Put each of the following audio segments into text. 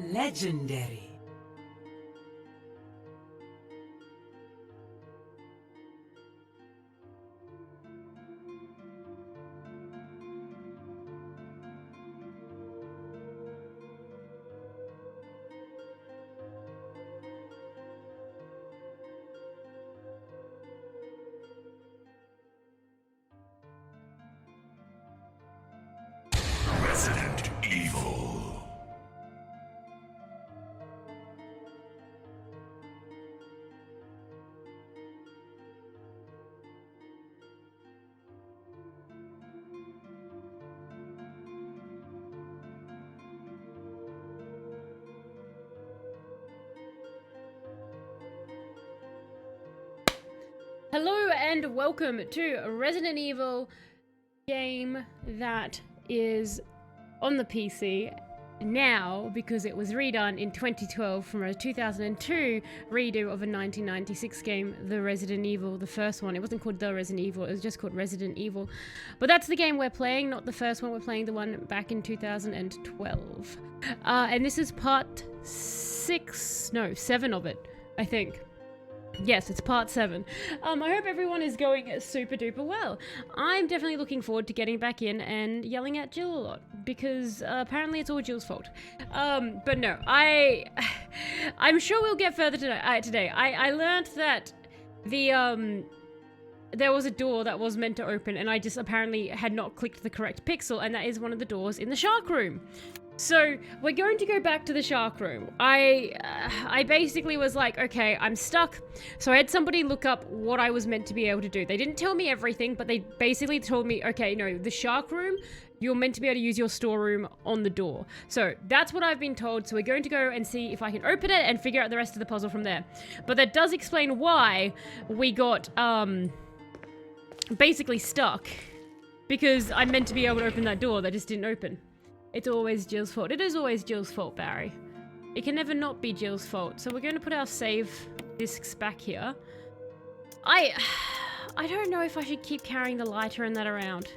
Legendary. Resident Evil. Hello and welcome to Resident Evil, game that is on the PC now because it was redone in 2012 from a 2002 redo of a 1996 game, The Resident Evil, the first one. It wasn't called The Resident Evil, it was just called Resident Evil. But that's the game we're playing, not the first one. We're playing the one back in 2012. And this is part 7 of it, I think. Yes, it's part 7. I hope everyone is going super duper well. I'm definitely looking forward to getting back in and yelling at Jill a lot because apparently it's all Jill's fault. But no, I'm sure we'll get further today. I learned that there was a door that was meant to open and I just apparently had not clicked the correct pixel, and that is one of the doors in the shark room. So we're going to go back to the shark room. I basically was like, okay, I'm stuck. So I had somebody look up what I was meant to be able to do. They didn't tell me everything, but they basically told me, okay, no, the shark room, you're meant to be able to use your storeroom on the door. So that's what I've been told. So we're going to go and see if I can open it and figure out the rest of the puzzle from there. But that does explain why we got, basically stuck. Because I'm meant to be able to open that door that just didn't open. It's always Jill's fault. It is always Jill's fault, Barry. It can never not be Jill's fault. So we're going to put our save discs back here. I don't know if I should keep carrying the lighter and that around.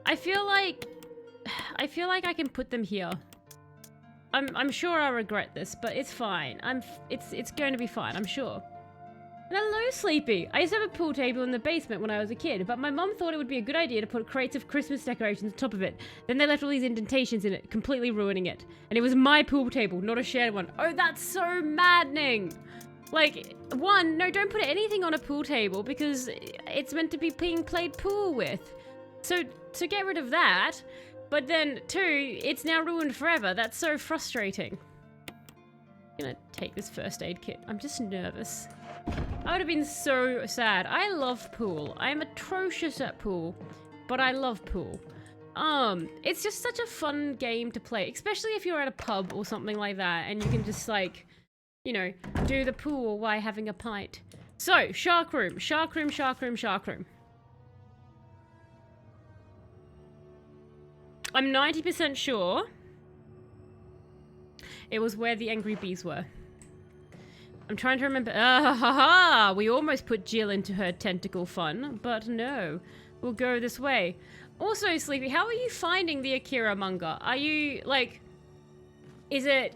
I feel like I can put them here. I'm sure I'll regret this, but it's fine. It's going to be fine, I'm sure. Hello, Sleepy. I used to have a pool table in the basement when I was a kid, but my mum thought it would be a good idea to put crates of Christmas decorations on top of it. Then they left all these indentations in it, completely ruining it. And it was my pool table, not a shared one. Oh, that's so maddening. Like, one, no, don't put anything on a pool table because it's meant to be being played pool with. So get rid of that. But then, two, it's now ruined forever. That's so frustrating. I'm gonna take this first aid kit. I'm just nervous. I would have been so sad. I love pool. I'm atrocious at pool, but I love pool. It's just such a fun game to play, especially if you're at a pub or something like that, and you can just like, you know, do the pool while having a pint. So, shark room, shark room, shark room, shark room. I'm 90% sure it was where the angry bees were. I'm trying to remember. We almost put Jill into her tentacle fun, but no. We'll go this way. Also, Sleepy, how are you finding the Akira manga? Are you, like... Is it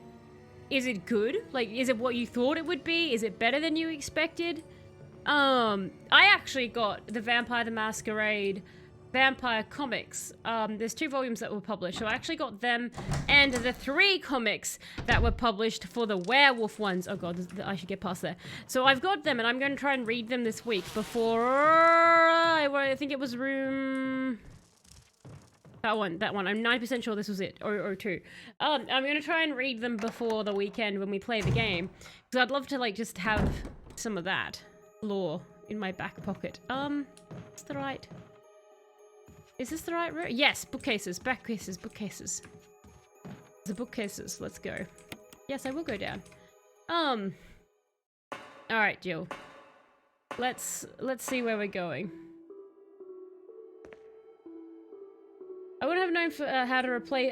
good? Like, is it what you thought it would be? Is it better than you expected? I actually got the Vampire the Masquerade Vampire comics. There's 2 volumes that were published, so I actually got them and the 3 comics that were published for the werewolf ones. Oh god, I should get past there. So I've got them and I'm going to try and read them this week before I think it was room... That one. I'm 90% sure this was it, or 2. I'm going to try and read them before the weekend when we play the game, because I'd love to like just have some of that lore in my back pocket. Is that right? Is this the right route? Yes, bookcases, bookcases. The bookcases, let's go. Yes, I will go down. Alright, Jill. Let's see where we're going. I wouldn't have known how to replace,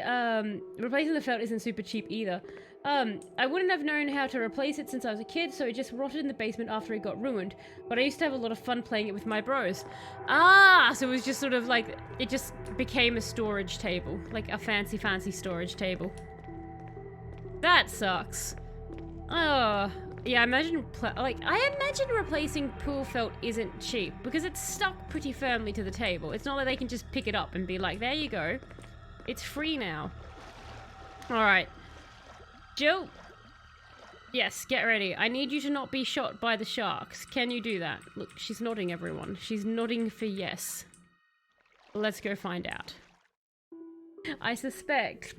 replacing the felt isn't super cheap either. I wouldn't have known how to replace it since I was a kid, so it just rotted in the basement after it got ruined. But I used to have a lot of fun playing it with my bros. Ah, so it was just sort of like, it just became a storage table. Like a fancy storage table. That sucks. Oh, yeah, I imagine replacing pool felt isn't cheap because it's stuck pretty firmly to the table. It's not like they can just pick it up and be like, there you go. It's free now. All right. Jill. Yes, get ready. I need you to not be shot by the sharks. Can you do that? Look, she's nodding, everyone. She's nodding for yes. Let's go find out. I suspect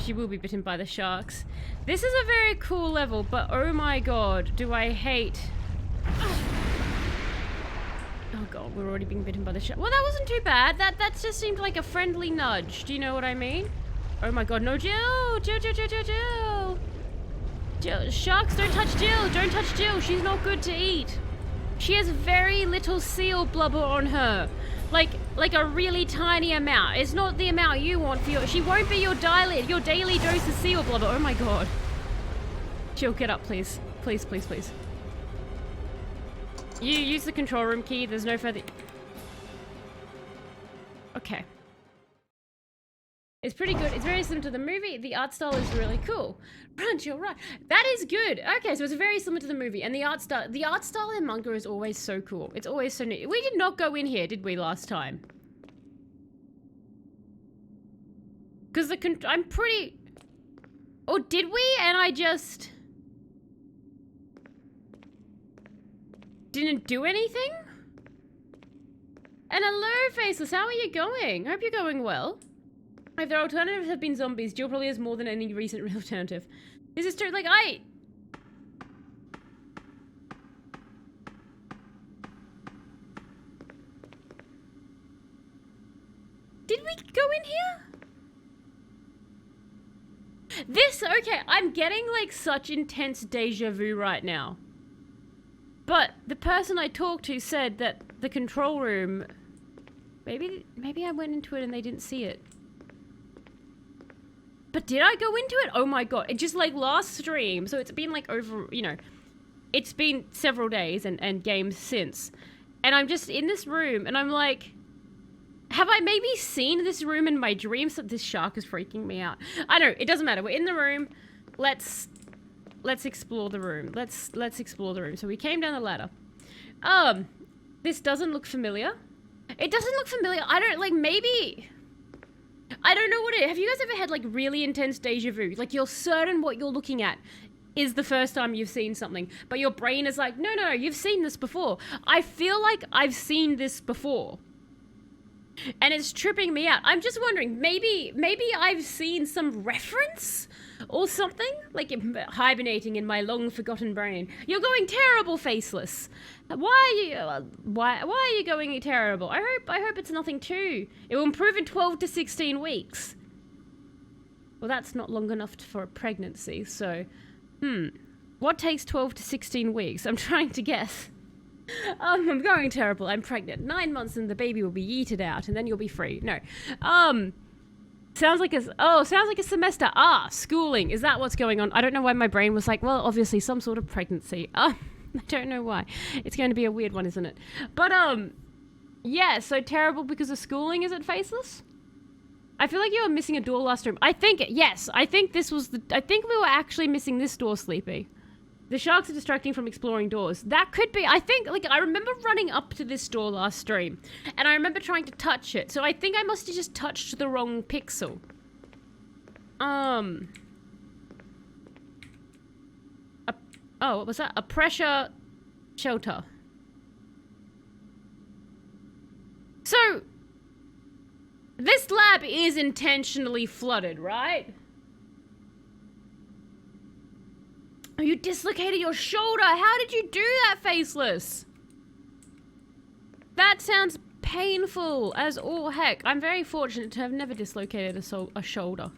she will be bitten by the sharks. This is a very cool level, but oh my god, do I hate... Oh god, we're already being bitten by the shark. Well, that wasn't too bad. That just seemed like a friendly nudge. Do you know what I mean? Oh my god, no, Jill! Jill! Jill, sharks, don't touch Jill! Don't touch Jill! She's not good to eat. She has very little seal blubber on her. Like a really tiny amount. It's not the amount you want for your... She won't be your daily dose of seal blubber. Oh my god. Jill, get up, please. Please, please, please. You use the control room key. There's no further... Okay. It's pretty good. It's very similar to the movie. The art style is really cool. Run, Jill, run. That is good. Okay, so it's very similar to the movie. And the art style in manga is always so cool. It's always so neat. We did not go in here, did we, last time? Because I'm pretty... Or did we? And I just... didn't do anything? And hello, Faceless. How are you going? Hope you're going well. If their alternatives have been zombies, Jill probably has more than any recent alternative. This is true. Like, did we go in here? Okay, I'm getting, like, such intense deja vu right now. But the person I talked to said that the control room... Maybe I went into it and they didn't see it. But did I go into it? Oh my god. It just like last stream. So it's been like over, you know, it's been several days and games since. And I'm just in this room and I'm like, have I maybe seen this room in my dreams? This shark is freaking me out. I know, it doesn't matter. We're in the room. Let's explore the room. Let's explore the room. So we came down the ladder. This doesn't look familiar. It doesn't look familiar. I don't, like, maybe... I don't know what it is. Have you guys ever had, like, really intense deja vu? Like, you're certain what you're looking at is the first time you've seen something, but your brain is like, no, you've seen this before. I feel like I've seen this before. And it's tripping me out. I'm just wondering, maybe I've seen some reference or something? Like, hibernating in my long-forgotten brain. You're going terrible, Faceless. Why are you going terrible? I hope it's nothing too. It will improve in 12 to 16 weeks. Well, that's not long enough for a pregnancy, so... What takes 12 to 16 weeks? I'm trying to guess. I'm going terrible. I'm pregnant. 9 months and the baby will be yeeted out and then you'll be free. No. Sounds like a semester. Schooling. Is that what's going on? I don't know why my brain was like, well, obviously some sort of pregnancy. I don't know why. It's going to be a weird one, isn't it? But, yeah, so terrible because of schooling, is it, Faceless? I feel like you were missing a door last room. I think we were actually missing this door, Sleepy. The sharks are distracting from exploring doors. That could be, I remember running up to this door last stream, and I remember trying to touch it, so I think I must have just touched the wrong pixel. What was that? A pressure shelter. So, this lab is intentionally flooded, right? Oh, you dislocated your shoulder. How did you do that, Faceless? That sounds painful as all heck. I'm very fortunate to have never dislocated a shoulder.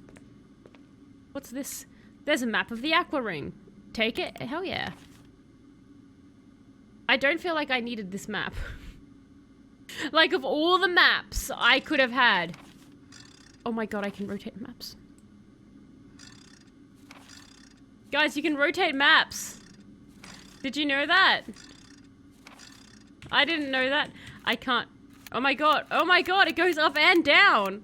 What's this? There's a map of the Aqua Ring. Take it? Hell yeah. I don't feel like I needed this map. Like, of all the maps I could have had. Oh my god, I can rotate maps. Guys, you can rotate maps. Did you know that? I didn't know that. I can't. Oh my god, it goes up and down.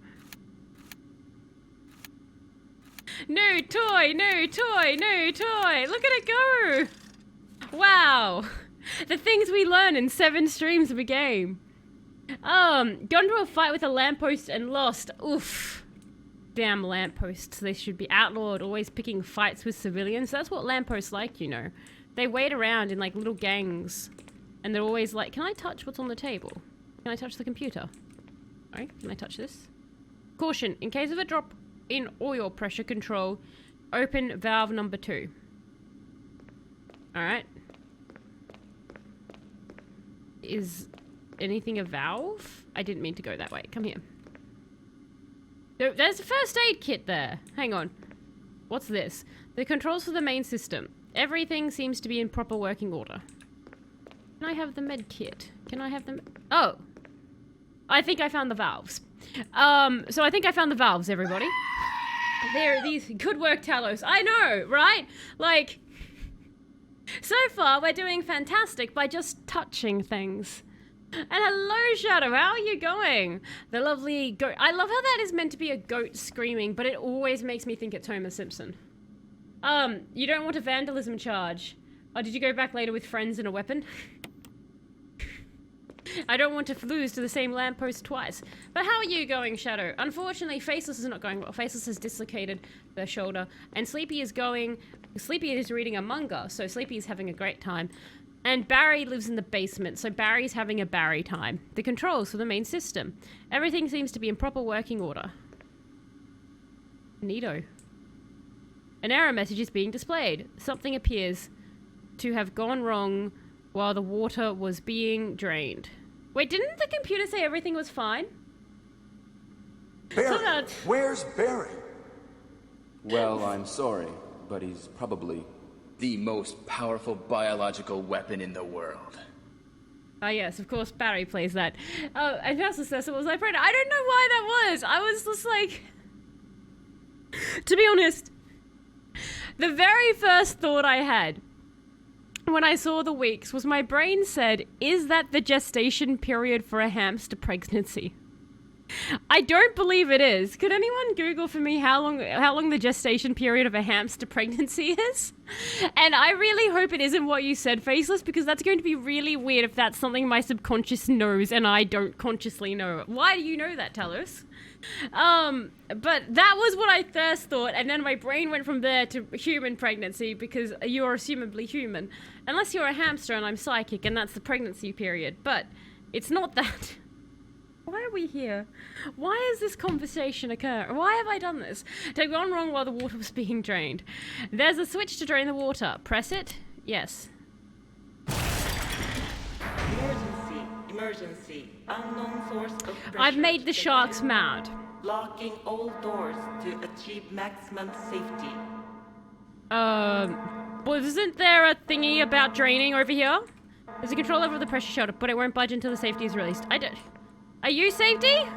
New toy, new toy, new toy. Look at it go. Wow. The things we learn in 7 streams of a game. Got into a fight with a lamppost and lost. Oof. Damn lampposts. They should be outlawed, always picking fights with civilians. That's what lampposts like, you know. They wait around in like little gangs. And they're always like, can I touch what's on the table? Can I touch the computer? Alright, can I touch this? Caution, in case of a drop in oil pressure control, open valve number 2. Alright. Is anything a valve? I didn't mean to go that way. Come here. There's a first aid kit there. Hang on. What's this? The controls for the main system. Everything seems to be in proper working order. Can I have the med kit? Can I have them? Oh. I think I found the valves. So I think I found the valves, everybody. There are these. Good work, Talos. I know, right? Like, so far we're doing fantastic by just touching things. And hello, Shadow. How are you going? The lovely goat. I love how that is meant to be a goat screaming, but it always makes me think it's Homer Simpson. You don't want a vandalism charge. Oh, did you go back later with friends and a weapon? I don't want to lose to the same lamppost twice. But how are you going, Shadow? Unfortunately, Faceless is not going well. Faceless has dislocated their shoulder. And Sleepy is reading a manga, so Sleepy is having a great time. And Barry lives in the basement, so Barry's having a Barry time. The controls for the main system. Everything seems to be in proper working order. Neato. An error message is being displayed. Something appears to have gone wrong while the water was being drained. Wait, didn't the computer say everything was fine? Barry, where's Barry? Well, I'm sorry, but he's probably the most powerful biological weapon in the world. Ah, yes, of course, Barry plays that. Oh, and also says it was like, I don't know why that was. I was just like... To be honest, the very first thought I had when I saw the weeks was my brain said, is that the gestation period for a hamster pregnancy? I don't believe it is. Could anyone Google for me how long the gestation period of a hamster pregnancy is? And I really hope it isn't what you said, Faceless, because that's going to be really weird if that's something my subconscious knows and I don't consciously know. Why do you know that, Talos? But that was what I first thought, and then my brain went from there to human pregnancy because you're assumably human. Unless you're a hamster and I'm psychic and that's the pregnancy period. But it's not that. Why are we here? Why is this conversation occur? Why have I done this? It had gone wrong while the water was being drained. There's a switch to drain the water. Press it? Yes. Emergency. Unknown source of pressure. I've made the sharks mad. Locking all doors to achieve maximum safety. Well, isn't there a thingy about draining over here? There's a control over the pressure shelter, but it won't budge until the safety is released. Are you safety?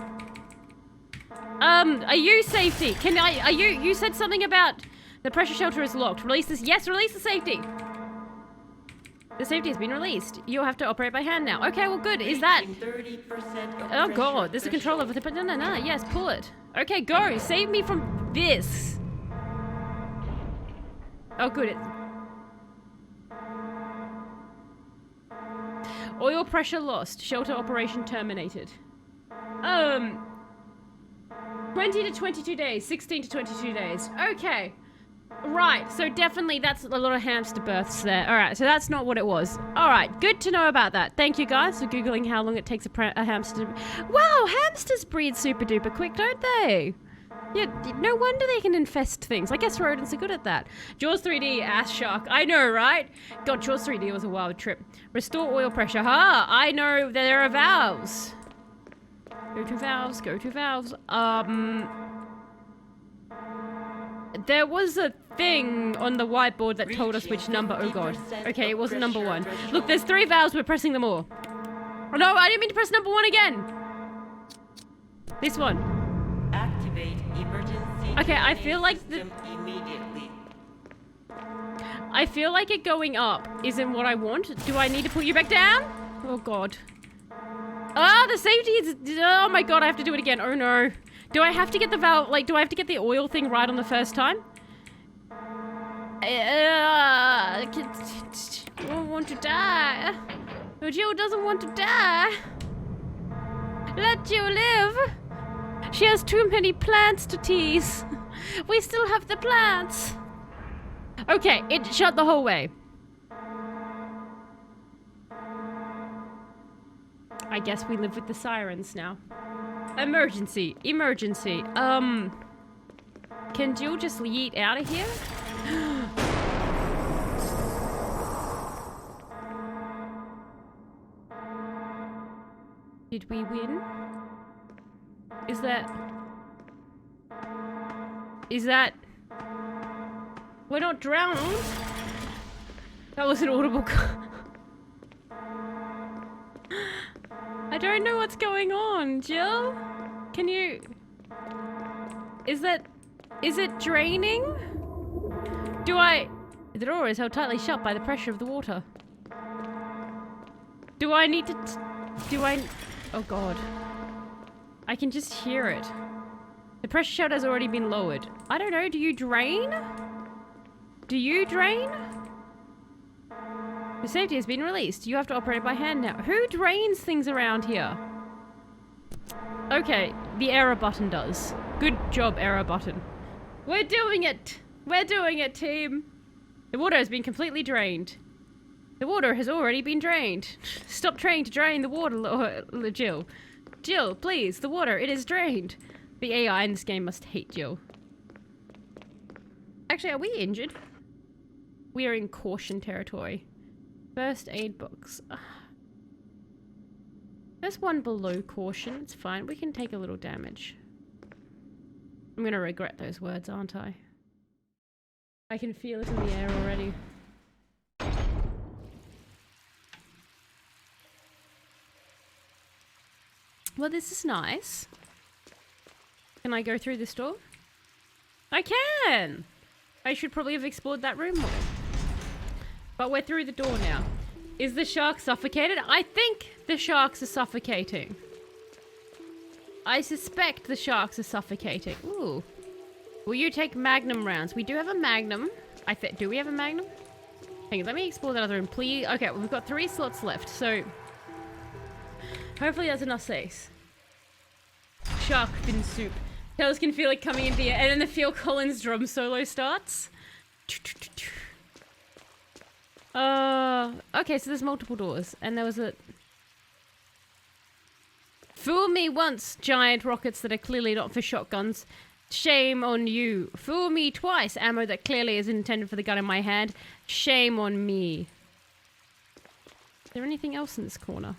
Are you safety? You said something about the pressure shelter is locked. Release this. Yes, release the safety. The safety has been released. You'll have to operate by hand now. Okay, well, good. Is that... 30% Oh, God. There's a control over the... No. Yes, pull it. Okay, go. Save me from this. Oh, good. Oil pressure lost. Shelter operation terminated. 20 to 22 days. 16 to 22 days. Okay. Right, so definitely that's a lot of hamster births there. Alright, so that's not what it was. Alright, good to know about that. Thank you guys for Googling how long it takes a hamster to... Wow, hamsters breed super duper quick, don't they? Yeah, no wonder they can infest things. I guess rodents are good at that. Jaws 3D, ass shark. I know, right? God, Jaws 3D was a wild trip. Restore oil pressure. Ha! I know there are valves. Go to valves, go to valves. There was a thing on the whiteboard that told us which number. Oh god. Okay, it wasn't number 1. Look, there's 3 valves. We're pressing them all. Oh no, I didn't mean to press number 1 again. This one. Activate emergency. Okay, I feel like the... immediately. I feel like it going up isn't what I want. Do I need to pull you back down? Oh god. Ah, the safety is... Oh my god, I have to do it again. Oh no. Do I have to get the valve... Like, do I have to get the oil thing right on the first time? I don't want to die. Jill doesn't want to die. Let Jill live. She has too many plants to tease. We still have the plants. Okay, it shut the whole way. I guess we live with the sirens now. Emergency. Emergency. Can Jill just yeet out of here? Did we win? Is that... We're not drowned? That was an audible... I don't know what's going on, Jill? Can you... Is it draining? The door is held tightly shut by the pressure of the water. Do I need to... Oh god. I can just hear it. The pressure shout has already been lowered. I don't know, do you drain? Do you drain? The safety has been released. You have to operate by hand now. Who drains things around here? Okay, the error button does. Good job, error button. We're doing it! We're doing it, team! The water has been completely drained. The water has already been drained. Stop trying to drain the water, Jill. Jill, please, the water, it is drained. The AI in this game must hate Jill. Actually, are we injured? We are in caution territory. First aid books. There's one below caution. It's fine. We can take a little damage. I'm gonna regret those words, aren't I? I can feel it in the air already. Well, this is nice. Can I go through this door? I can! I should probably have explored that room more. But we're through the door now. Is the shark suffocated? I think the sharks are suffocating. I suspect the sharks are suffocating. Ooh. Will you take magnum rounds? We do have a magnum. Do we have a magnum? Hang on, let me explore that other room, please. Okay, well, we've got 3 slots left, so... Hopefully that's enough space. Shark fin soup. Tails can feel it coming into the air, and then the Phil Collins drum solo starts. Okay, so there's multiple doors, and there was a... Fool me once, giant rockets that are clearly not for shotguns. Shame on you. Fool me twice, ammo that clearly is intended for the gun in my hand. Shame on me. Is there anything else in this corner?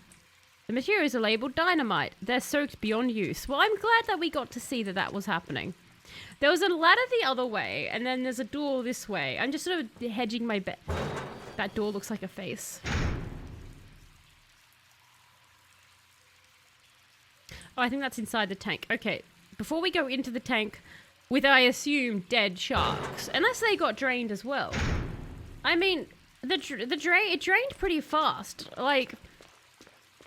The materials are labeled dynamite. They're soaked beyond use. Well, I'm glad that we got to see that that was happening. There was a ladder the other way, and then there's a door this way. I'm just sort of hedging my bet. That door looks like a face. Oh, I think that's inside the tank. Okay, before we go into the tank with, I assume, dead sharks, unless they got drained as well. I mean, it drained pretty fast. Like,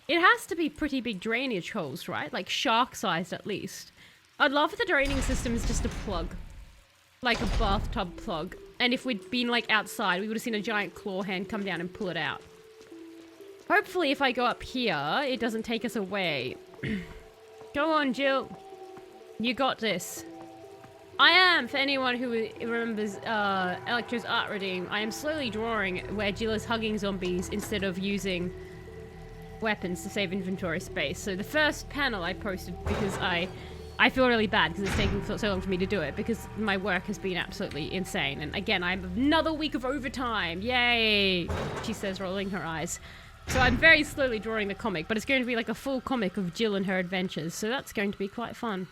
it has to be pretty big drainage holes, right? Like shark-sized at least. I'd love if the draining system is just a plug. Like a bathtub plug. And if we'd been like outside, we would have seen a giant claw hand come down and pull it out. Hopefully if I go up here, it doesn't take us away. Go on, Jill. You got this. I am, for anyone who remembers Electro's art reading, I am slowly drawing where Jill is hugging zombies instead of using weapons to save inventory space. So the first panel I posted because I feel really bad because it's taking so long for me to do it because my work has been absolutely insane. And again, I have another week of overtime. Yay! She says, rolling her eyes. So I'm very slowly drawing the comic, but it's going to be like a full comic of Jill and her adventures. So that's going to be quite fun.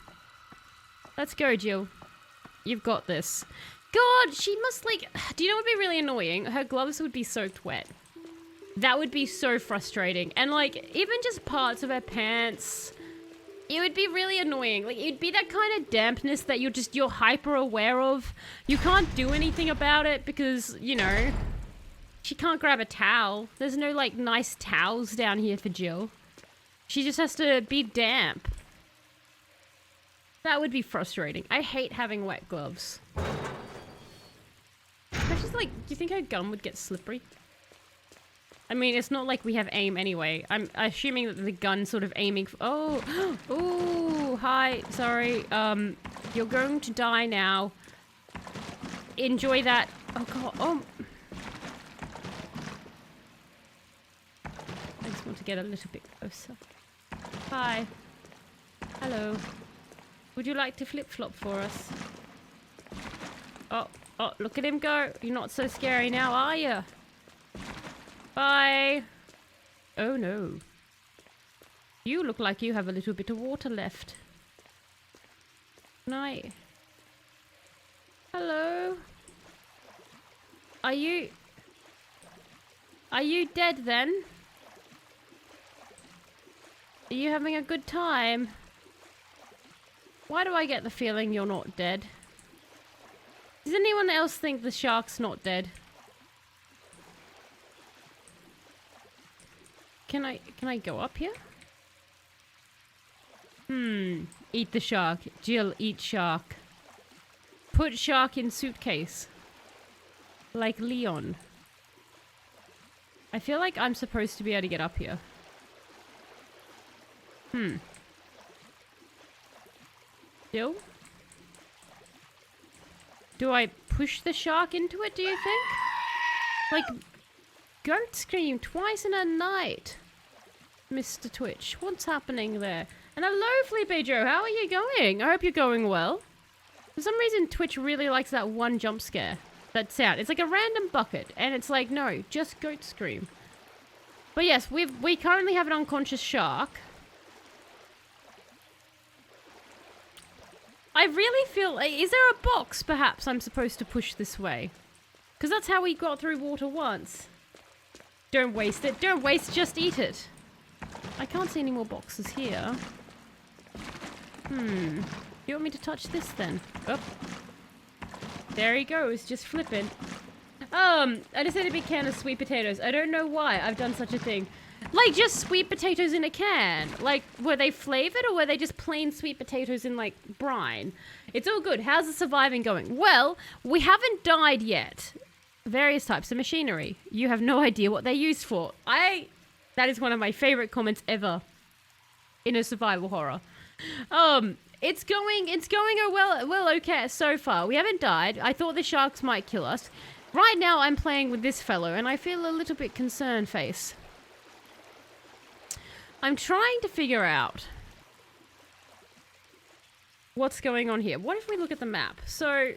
Let's go, Jill. You've got this. God, she must like... Do you know what would be really annoying? Her gloves would be soaked wet. That would be so frustrating. And like, even just parts of her pants... It would be really annoying. Like, it'd be that kind of dampness that you're hyper aware of. You can't do anything about it because, you know, she can't grab a towel. There's no, like, nice towels down here for Jill. She just has to be damp. That would be frustrating. I hate having wet gloves. Especially, like, do you think her gun would get slippery? I mean, it's not like we have aim anyway. I'm assuming that the gun's sort of aiming for... Oh! Oh! Hi. Sorry. You're going to die now. Enjoy that. Oh, God. Oh. I just want to get a little bit closer. Hi. Hello. Would you like to flip-flop for us? Oh. Oh, look at him go. You're not so scary now, are you? Bye. Oh no. You look like you have a little bit of water left. Night. Hello? Are you dead then? Are you having a good time? Why do I get the feeling you're not dead? Does anyone else think the shark's not dead? Can I go up here? Eat the shark. Jill, eat shark. Put shark in suitcase. Like Leon. I feel like I'm supposed to be able to get up here. Jill? Do I push the shark into it, do you think? Like, goat scream twice in a night. Mr. Twitch, what's happening there? And hello, Felipe Joe, how are you going? I hope you're going well. For some reason, Twitch really likes that one jump scare. That sound. It's like a random bucket, and it's like, no, just goat scream. But yes, we currently have an unconscious shark. I really feel... Is there a box, perhaps, I'm supposed to push this way? Because that's how we got through water once. Don't waste it. Don't waste, just eat it. I can't see any more boxes here. You want me to touch this then? Oh. There he goes, just flipping. I just had a big can of sweet potatoes. I don't know why I've done such a thing. Like, just sweet potatoes in a can. Like, were they flavored or were they just plain sweet potatoes in, like, brine? It's all good. How's the surviving going? Well, we haven't died yet. Various types of machinery. You have no idea what they're used for. That is one of my favorite comments ever in a survival horror. It's going well okay so far. We haven't died. I thought the sharks might kill us. Right now I'm playing with this fellow and I feel a little bit concerned face. I'm trying to figure out what's going on here. What if we look at the map? So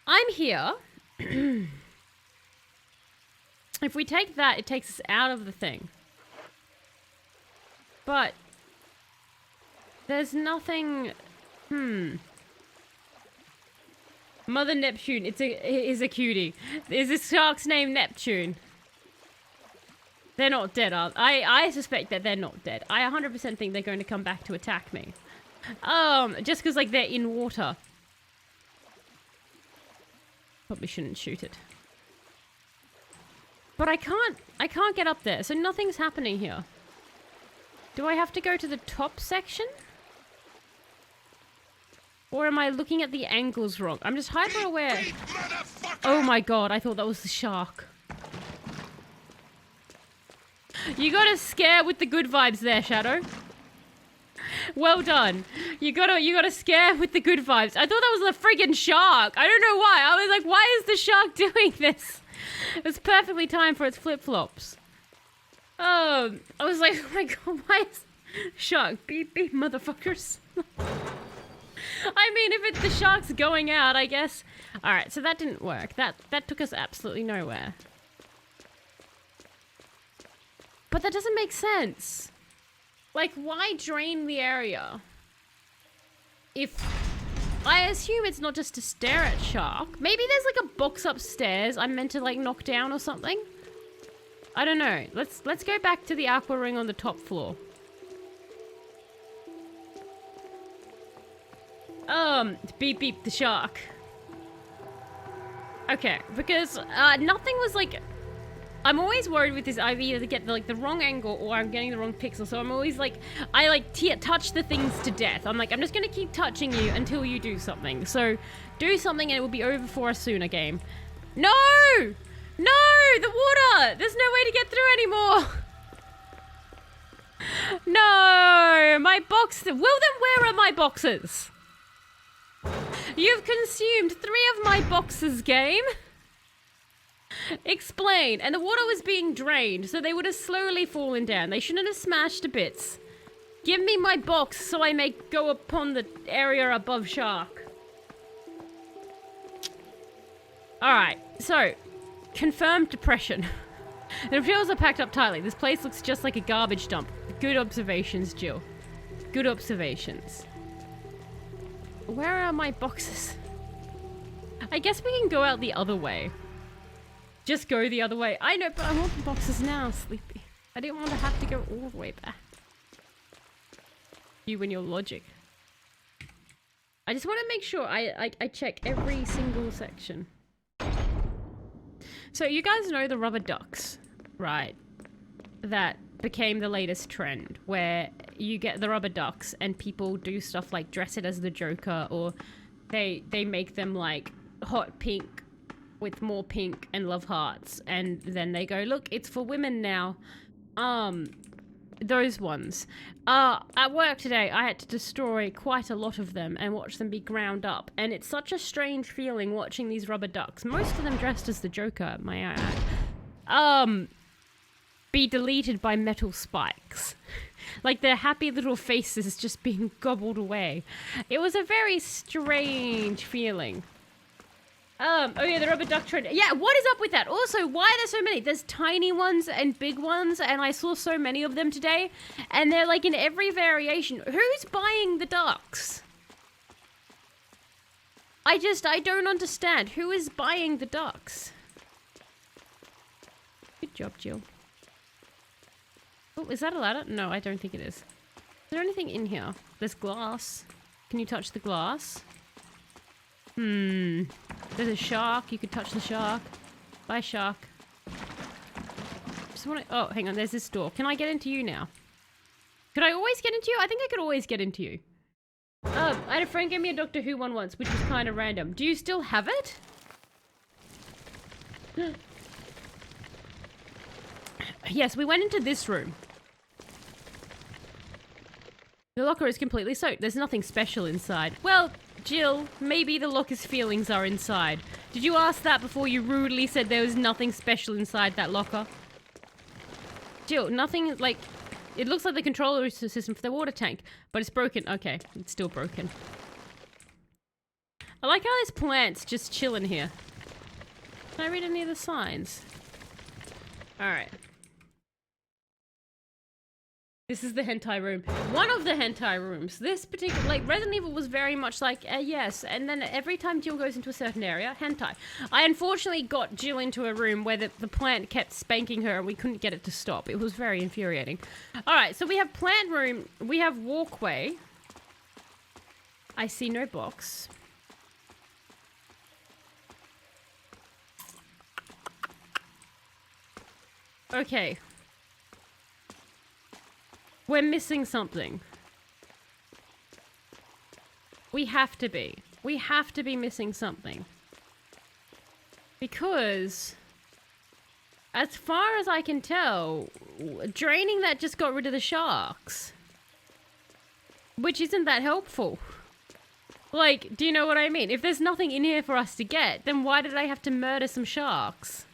I'm here. If we take that, it takes us out of the thing. But there's nothing... Mother Neptune, is a cutie. Is this shark's name Neptune? They're not dead, are they? I suspect that they're not dead. I 100% think they're going to come back to attack me. Just because, like, they're in water. Probably shouldn't shoot it. But I can't get up there, so nothing's happening here. Do I have to go to the top section? Or am I looking at the angles wrong? I'm just hyper aware. Oh my god, I thought that was the shark. You got a scare with the good vibes there, Shadow. Well done. You got a scare with the good vibes. I thought that was a friggin' shark. I don't know why. I was like, why is the shark doing this? It was perfectly timed for its flip-flops. I was like, oh my god, why is... Shark, beep beep, motherfuckers. I mean, if the shark's going out, I guess... Alright, so that didn't work. That took us absolutely nowhere. But that doesn't make sense. Like, why drain the area? If... I assume it's not just to stare at shark. Maybe there's like a box upstairs I'm meant to like knock down or something. I don't know. Let's go back to the aqua ring on the top floor. Beep beep the shark. Okay, because nothing was like I'm always worried with this. I either get the wrong angle or I'm getting the wrong pixel. So I'm always like, I like touch the things to death. I'm like, I'm just gonna keep touching you until you do something. So do something and it will be over for us sooner, game. No! No! The water! There's no way to get through anymore. No! My box. Well, then where are my boxes? You've consumed 3 of my boxes, game. Explain. And the water was being drained, so they would have slowly fallen down. They shouldn't have smashed to bits. Give me my box so I may go upon the area above shark. Alright, so confirmed depression. The materials are packed up tightly. This place looks just like a garbage dump. Good observations, Jill. Good observations. Where are my boxes? I guess we can go out the other way. Just go the other way. I know, but I want the boxes now, Sleepy. I didn't want to have to go all the way back. You and your logic. I just want to make sure I check every single section. So you guys know the rubber ducks, right? That became the latest trend where you get the rubber ducks and people do stuff like dress it as the Joker, or they make them like hot pink with more pink and love hearts, and then they go, look, it's for women now. Those ones. At work today, I had to destroy quite a lot of them and watch them be ground up, and it's such a strange feeling watching these rubber ducks, most of them dressed as the Joker, may I add, be deleted by metal spikes. Like their happy little faces just being gobbled away. It was a very strange feeling. Oh yeah, the rubber duck trend. Yeah, what is up with that? Also, why are there so many? There's tiny ones and big ones, and I saw so many of them today, and they're like in every variation. Who's buying the ducks? I don't understand. Who is buying the ducks? Good job, Jill. Oh, is that a ladder? No, I don't think it is. Is there anything in here? There's glass. Can you touch the glass? There's a shark. You could touch the shark. Bye, shark. Just want to... Oh, hang on. There's this door. Can I get into you now? Could I always get into you? I think I could always get into you. I had a friend give me a Doctor Who one once, which was kind of random. Do you still have it? Yes, we went into this room. The locker is completely soaked. There's nothing special inside. Well, Jill, maybe the locker's feelings are inside. Did you ask that before you rudely said there was nothing special inside that locker? Jill, nothing like... It looks like the controller system for the water tank, but it's broken. Okay, it's still broken. I like how this plant's just chilling here. Can I read any of the signs? Alright. This is the hentai room. One of the hentai rooms. This particular, like, Resident Evil was very much like, yes, and then every time Jill goes into a certain area, hentai. I unfortunately got Jill into a room where the plant kept spanking her and we couldn't get it to stop. It was very infuriating. Alright, so we have plant room, we have walkway. I see no box. Okay. We're missing something. We have to be. We have to be missing something. Because, as far as I can tell, draining that just got rid of the sharks. Which isn't that helpful. Like, do you know what I mean? If there's nothing in here for us to get, then why did I have to murder some sharks?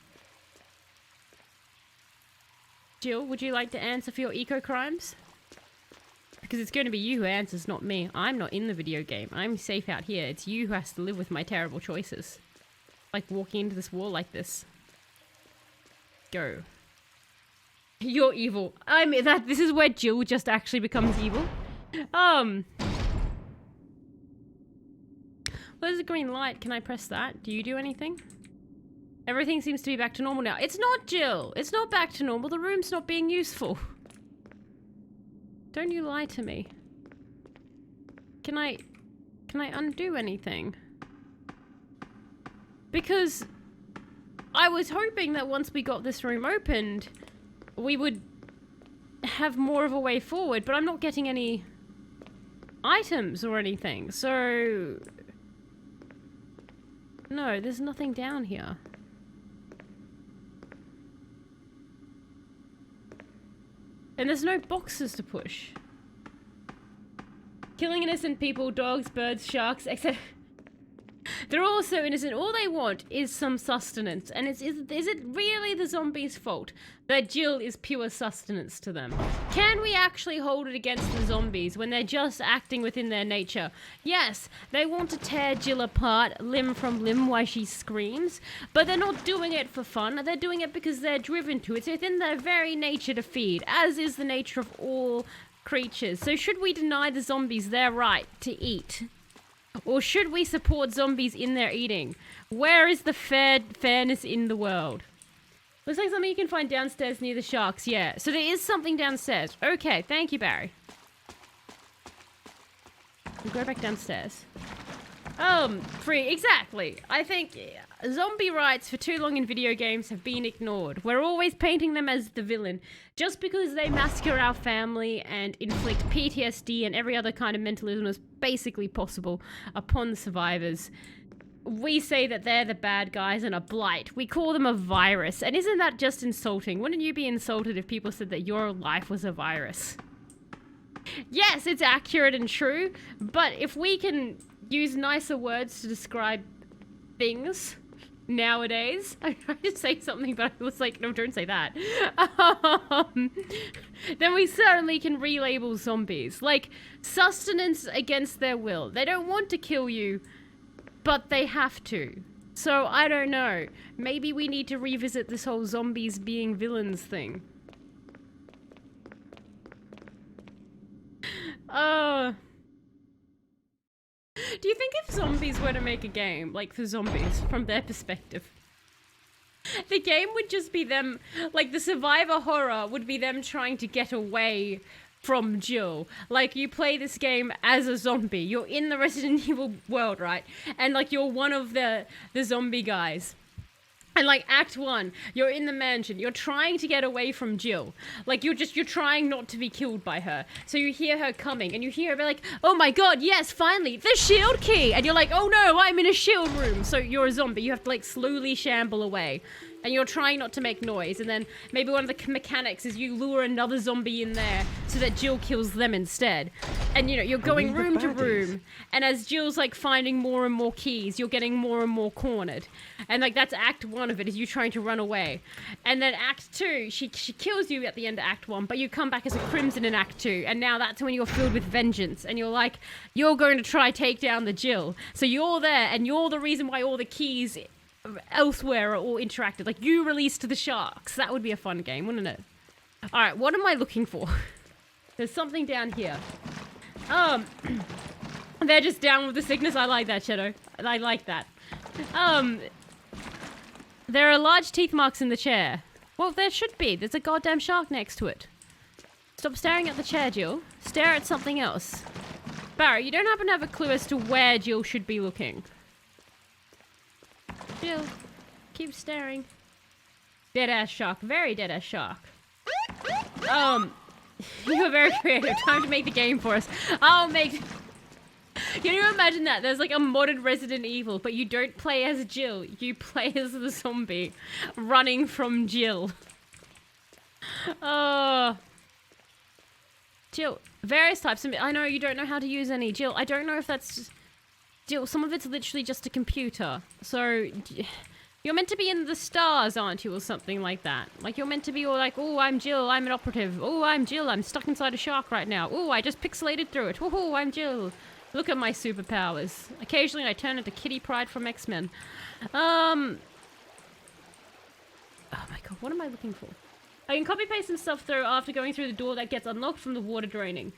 Jill, would you like to answer for your eco-crimes? Because it's going to be you who answers, not me. I'm not in the video game. I'm safe out here. It's you who has to live with my terrible choices. Like walking into this wall like this. Go. You're evil. I mean, this is where Jill just actually becomes evil. Where's the green light? Can I press that? Do you do anything? Everything seems to be back to normal now. It's not, Jill! It's not back to normal. The room's not being useful. Don't you lie to me. Can I undo anything? Because I was hoping that once we got this room opened, we would have more of a way forward, but I'm not getting any items or anything, so... No, there's nothing down here. And there's no boxes to push. Killing innocent people, dogs, birds, sharks, etc. They're all so innocent. All they want is some sustenance. And is it really the zombies' fault that Jill is pure sustenance to them? Can we actually hold it against the zombies when they're just acting within their nature? Yes, they want to tear Jill apart limb from limb while she screams, but they're not doing it for fun. They're doing it because they're driven to it. It's within their very nature to feed, as is the nature of all creatures. So should we deny the zombies their right to eat? Or should we support zombies in their eating? Where is the fairness in the world? Looks like something you can find downstairs near the sharks. Yeah, so there is something downstairs. Okay, thank you, Barry. We'll go back downstairs. Free, exactly. I think zombie rights for too long in video games have been ignored. We're always painting them as the villain. Just because they massacre our family and inflict PTSD and every other kind of mental illness basically possible upon the survivors, we say that they're the bad guys and a blight. We call them a virus. And isn't that just insulting? Wouldn't you be insulted if people said that your life was a virus? Yes, it's accurate and true, but if we can use nicer words to describe things nowadays. I tried to say something, but I was like, no, don't say that. Then we certainly can relabel zombies. Like, sustenance against their will. They don't want to kill you, but they have to. So, I don't know. Maybe we need to revisit this whole zombies being villains thing. Do you think if zombies were to make a game, like for zombies, from their perspective, the game would just be them, like the survivor horror would be them trying to get away from Jill? Like, you play this game as a zombie, you're in the Resident Evil world, right? And like, you're one of the zombie guys. And like Act 1, you're in the mansion, you're trying to get away from Jill. Like you're trying not to be killed by her. So you hear her coming and you hear her be like, oh my god, yes, finally, the shield key! And you're like, oh no, I'm in a shield room. So you're a zombie, you have to like slowly shamble away. And you're trying not to make noise, and then maybe one of the mechanics is you lure another zombie in there so that Jill kills them instead. And you know, you're going room to room, and as Jill's like finding more and more keys, you're getting more and more cornered. And like that's Act 1 of it, is you trying to run away. And then Act 2, she kills you at the end of Act 1, but you come back as a Crimson in Act 2, and now that's when you're filled with vengeance, and you're like, you're going to try take down the Jill. So you're there, and you're the reason why all the keys elsewhere are all interacted. Like, you released the sharks. That would be a fun game, wouldn't it? Alright, what am I looking for? There's something down here. They're just down with the sickness. I like that, Shadow. I like that. There are large teeth marks in the chair. Well, there should be. There's a goddamn shark next to it. Stop staring at the chair, Jill. Stare at something else. Barry, you don't happen to have a clue as to where Jill should be looking? Jill, keep staring. Dead-ass shark. Very dead-ass shark. You're very creative. Time to make the game for us. I'll make... Can you imagine that? There's like a modded Resident Evil, but you don't play as Jill. You play as the zombie running from Jill. Jill, various types of... I know you don't know how to use any. Jill, I don't know if that's... just... Jill, some of it's literally just a computer. So, you're meant to be in the stars, aren't you? Or something like that. Like, you're meant to be all like, oh, I'm Jill, I'm an operative. Oh, I'm Jill, I'm stuck inside a shark right now. Oh, I just pixelated through it. Oh, I'm Jill. Look at my superpowers. Occasionally I turn into Kitty Pryde from X-Men. Oh my god, what am I looking for? I can copy paste some stuff through after going through the door that gets unlocked from the water draining.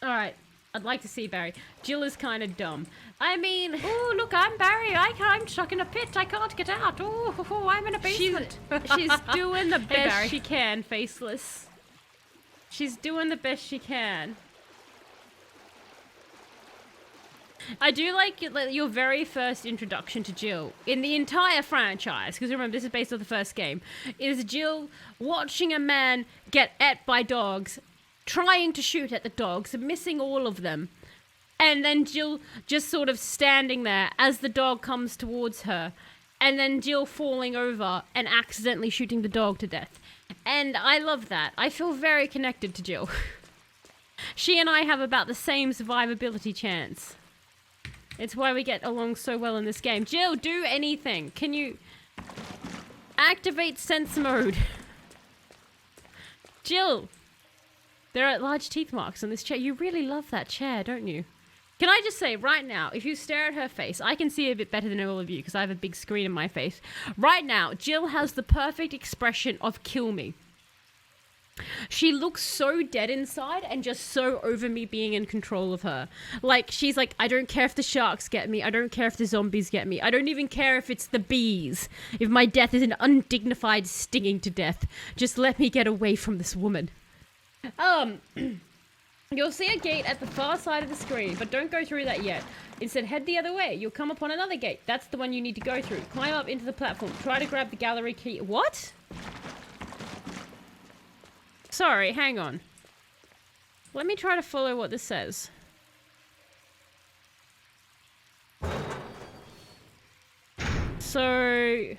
Alright. I'd like to see Barry. Jill is kind of dumb. I mean, oh look, I'm Barry. I'm stuck in a pit. I can't get out. Oh, I'm in a basement. She's doing the best she can, faceless. She's doing the best she can. I do like your very first introduction to Jill in the entire franchise, because remember, this is based on the first game, is Jill watching a man get ate by dogs, trying to shoot at the dogs, missing all of them, and then Jill just sort of standing there as the dog comes towards her, and then Jill falling over and accidentally shooting the dog to death. And I love that. I feel very connected to Jill. She and I have about the same survivability chance. It's why we get along so well in this game. Jill, do anything. Can you activate sense mode? Jill, there are large teeth marks on this chair. You really love that chair, don't you? Can I just say right now, if you stare at her face, I can see a bit better than all of you because I have a big screen in my face. Right now, Jill has the perfect expression of kill me. She looks so dead inside and just so over me being in control of her. Like, she's like, I don't care if the sharks get me. I don't care if the zombies get me. I don't even care if it's the bees. If my death is an undignified stinging to death. Just let me get away from this woman. You'll see a gate at the far side of the screen, but don't go through that yet. Instead, head the other way. You'll come upon another gate. That's the one you need to go through. Climb up into the platform. Try to grab the gallery key. What? Sorry, hang on. Let me try to follow what this says. So,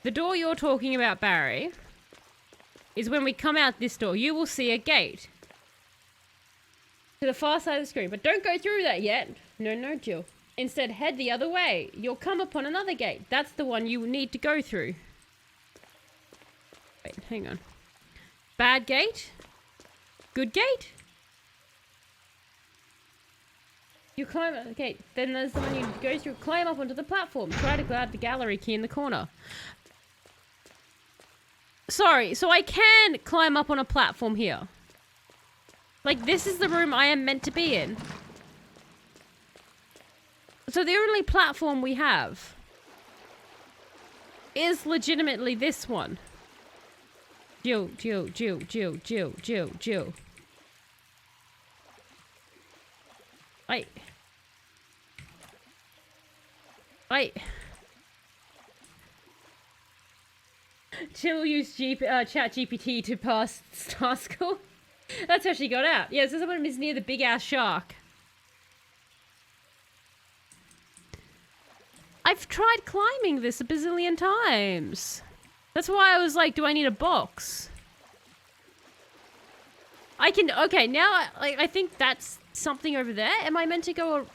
the door you're talking about, Barry, is when we come out this door. You will see a gate to the far side of the screen, but don't go through that yet. No, Jill. Instead, head the other way. You'll come upon another gate. That's the one you need to go through. Wait, hang on. Bad gate? Good gate? You climb up the gate. Then there's the one you go through. Climb up onto the platform. Try to grab the gallery key in the corner. Sorry, so I can climb up on a platform here. Like, this is the room I am meant to be in. So the only platform we have is legitimately this one. Jill. Jill used Chat GPT to pass Star School. That's how she got out. Yeah, so someone is near the big ass shark. I've tried climbing this a bazillion times. That's why I was like, do I need a box? I can, okay, now I think that's something over there. Am I meant to go?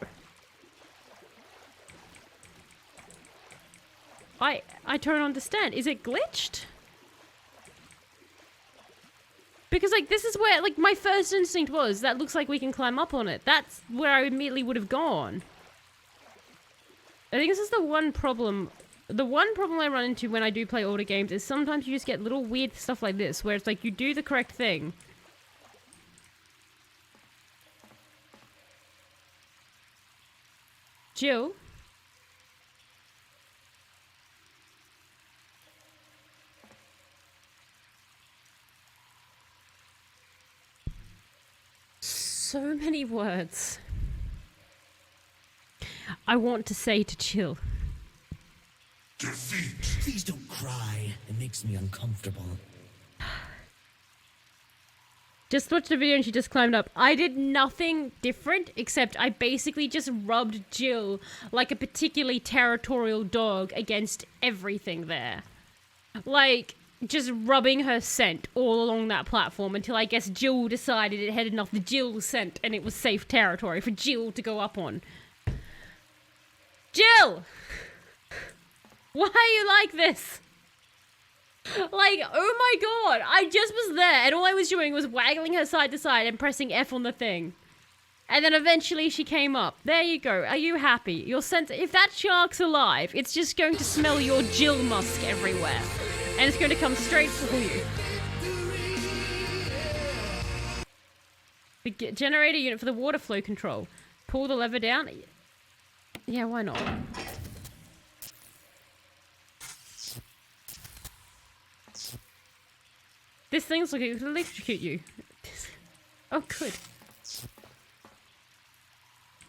I don't understand. Is it glitched? Because, like, this is where, like, my first instinct was, that looks like we can climb up on it. That's where I immediately would have gone. I think this is the one problem. The one problem I run into when I do play older games is sometimes you just get little weird stuff like this, where it's like, you do the correct thing. Jill? So many words I want to say to Jill. Defeat. Please don't cry. It makes me uncomfortable. Just watched the video and she just climbed up. I did nothing different except I basically just rubbed Jill like a particularly territorial dog against everything there. Like, just rubbing her scent all along that platform until I guess Jill decided it had enough the Jill scent and it was safe territory for Jill to go up on. Jill! Why are you like this? Like, oh my god, I just was there and all I was doing was waggling her side to side and pressing F on the thing. And then eventually she came up. There you go. Are you happy? Your scent, if that shark's alive, it's just going to smell your Jill musk everywhere. And it's going to come straight for you. The generator unit for the water flow control. Pull the lever down. Yeah, why not? This thing's like it could electrocute you. Oh, good.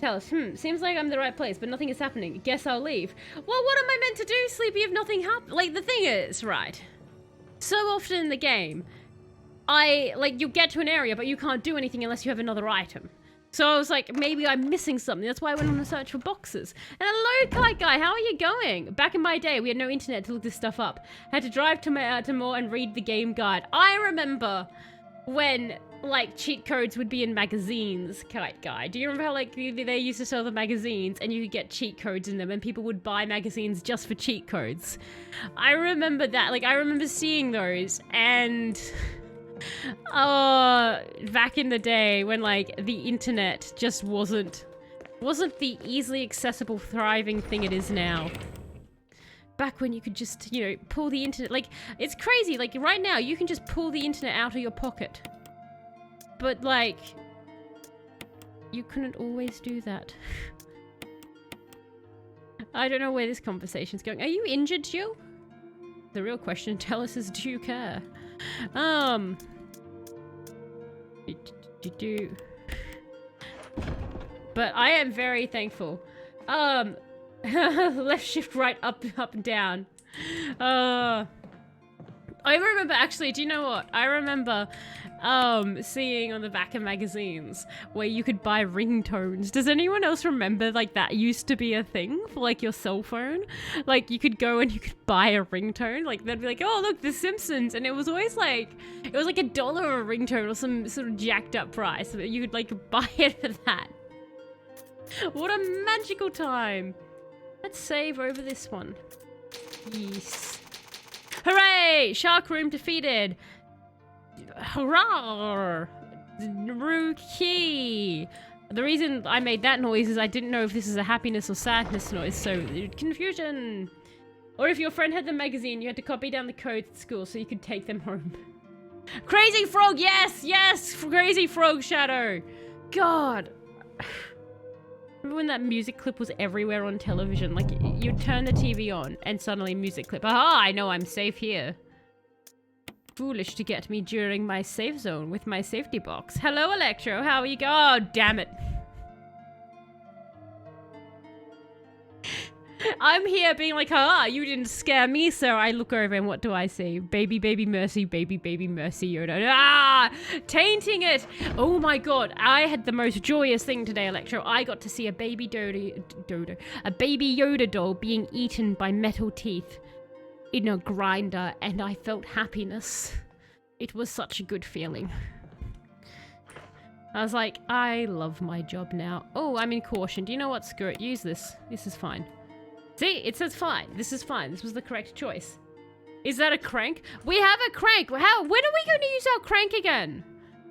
Tell us, seems like I'm the right place, but nothing is happening. Guess I'll leave. Well, what am I meant to do, Sleepy, if nothing happens? Like, the thing is, right, so often in the game, you get to an area, but you can't do anything unless you have another item. So I was like, maybe I'm missing something. That's why I went on a search for boxes. And hello, Kite Guy, how are you going? Back in my day, we had no internet to look this stuff up. Had to drive to Moore and read the game guide. I remember when, like, cheat codes would be in magazines, Kite Guy. Do you remember how, like, they used to sell the magazines and you could get cheat codes in them and people would buy magazines just for cheat codes? I remember that. Like, I remember seeing those and... back in the day when, like, the internet just wasn't the easily accessible, thriving thing it is now. Back when you could just, you know, pull the internet. Like, it's crazy. Like, right now, you can just pull the internet out of your pocket. But, like, you couldn't always do that. I don't know where this conversation's going. Are you injured, Jill? The real question, tell us, is do you care? But I am very thankful. Left shift right up and down. I remember, actually, do you know what? I remember seeing on the back of magazines where you could buy ringtones. Does anyone else remember, like, that used to be a thing for, like, your cell phone? Like, you could go and you could buy a ringtone. Like, they'd be like, oh, look, The Simpsons. And it was always like, it was like $1 a ringtone or some sort of jacked up price. You could, like, buy it for that. What a magical time. Let's save over this one. Yes. Hooray! Shark Room defeated. Hurrah! Rookie! The reason I made that noise is I didn't know if this is a happiness or sadness noise, so confusion. Or if your friend had the magazine, you had to copy down the codes at school so you could take them home. Crazy Frog, yes! Yes! Crazy Frog Shadow! God! Remember when that music clip was everywhere on television? Like, you'd turn the TV on and suddenly music clip. Aha, I know I'm safe here. Foolish to get me during my safe zone with my safety box. Hello, Electro, how are you going? Oh, damn it. I'm here being like, you didn't scare me, so I look over and what do I see? Baby, baby, mercy, baby, baby, mercy, Yoda. Tainting it. Oh my god, I had the most joyous thing today, Electro. I got to see a baby a baby Yoda doll being eaten by metal teeth in a grinder, and I felt happiness. It was such a good feeling. I was like, I love my job now. Oh, I'm in caution. Do you know what? Screw it. Use this. This is fine. See, it says fine. This is fine. This was the correct choice. Is that a crank? We have a crank. When are we going to use our crank again?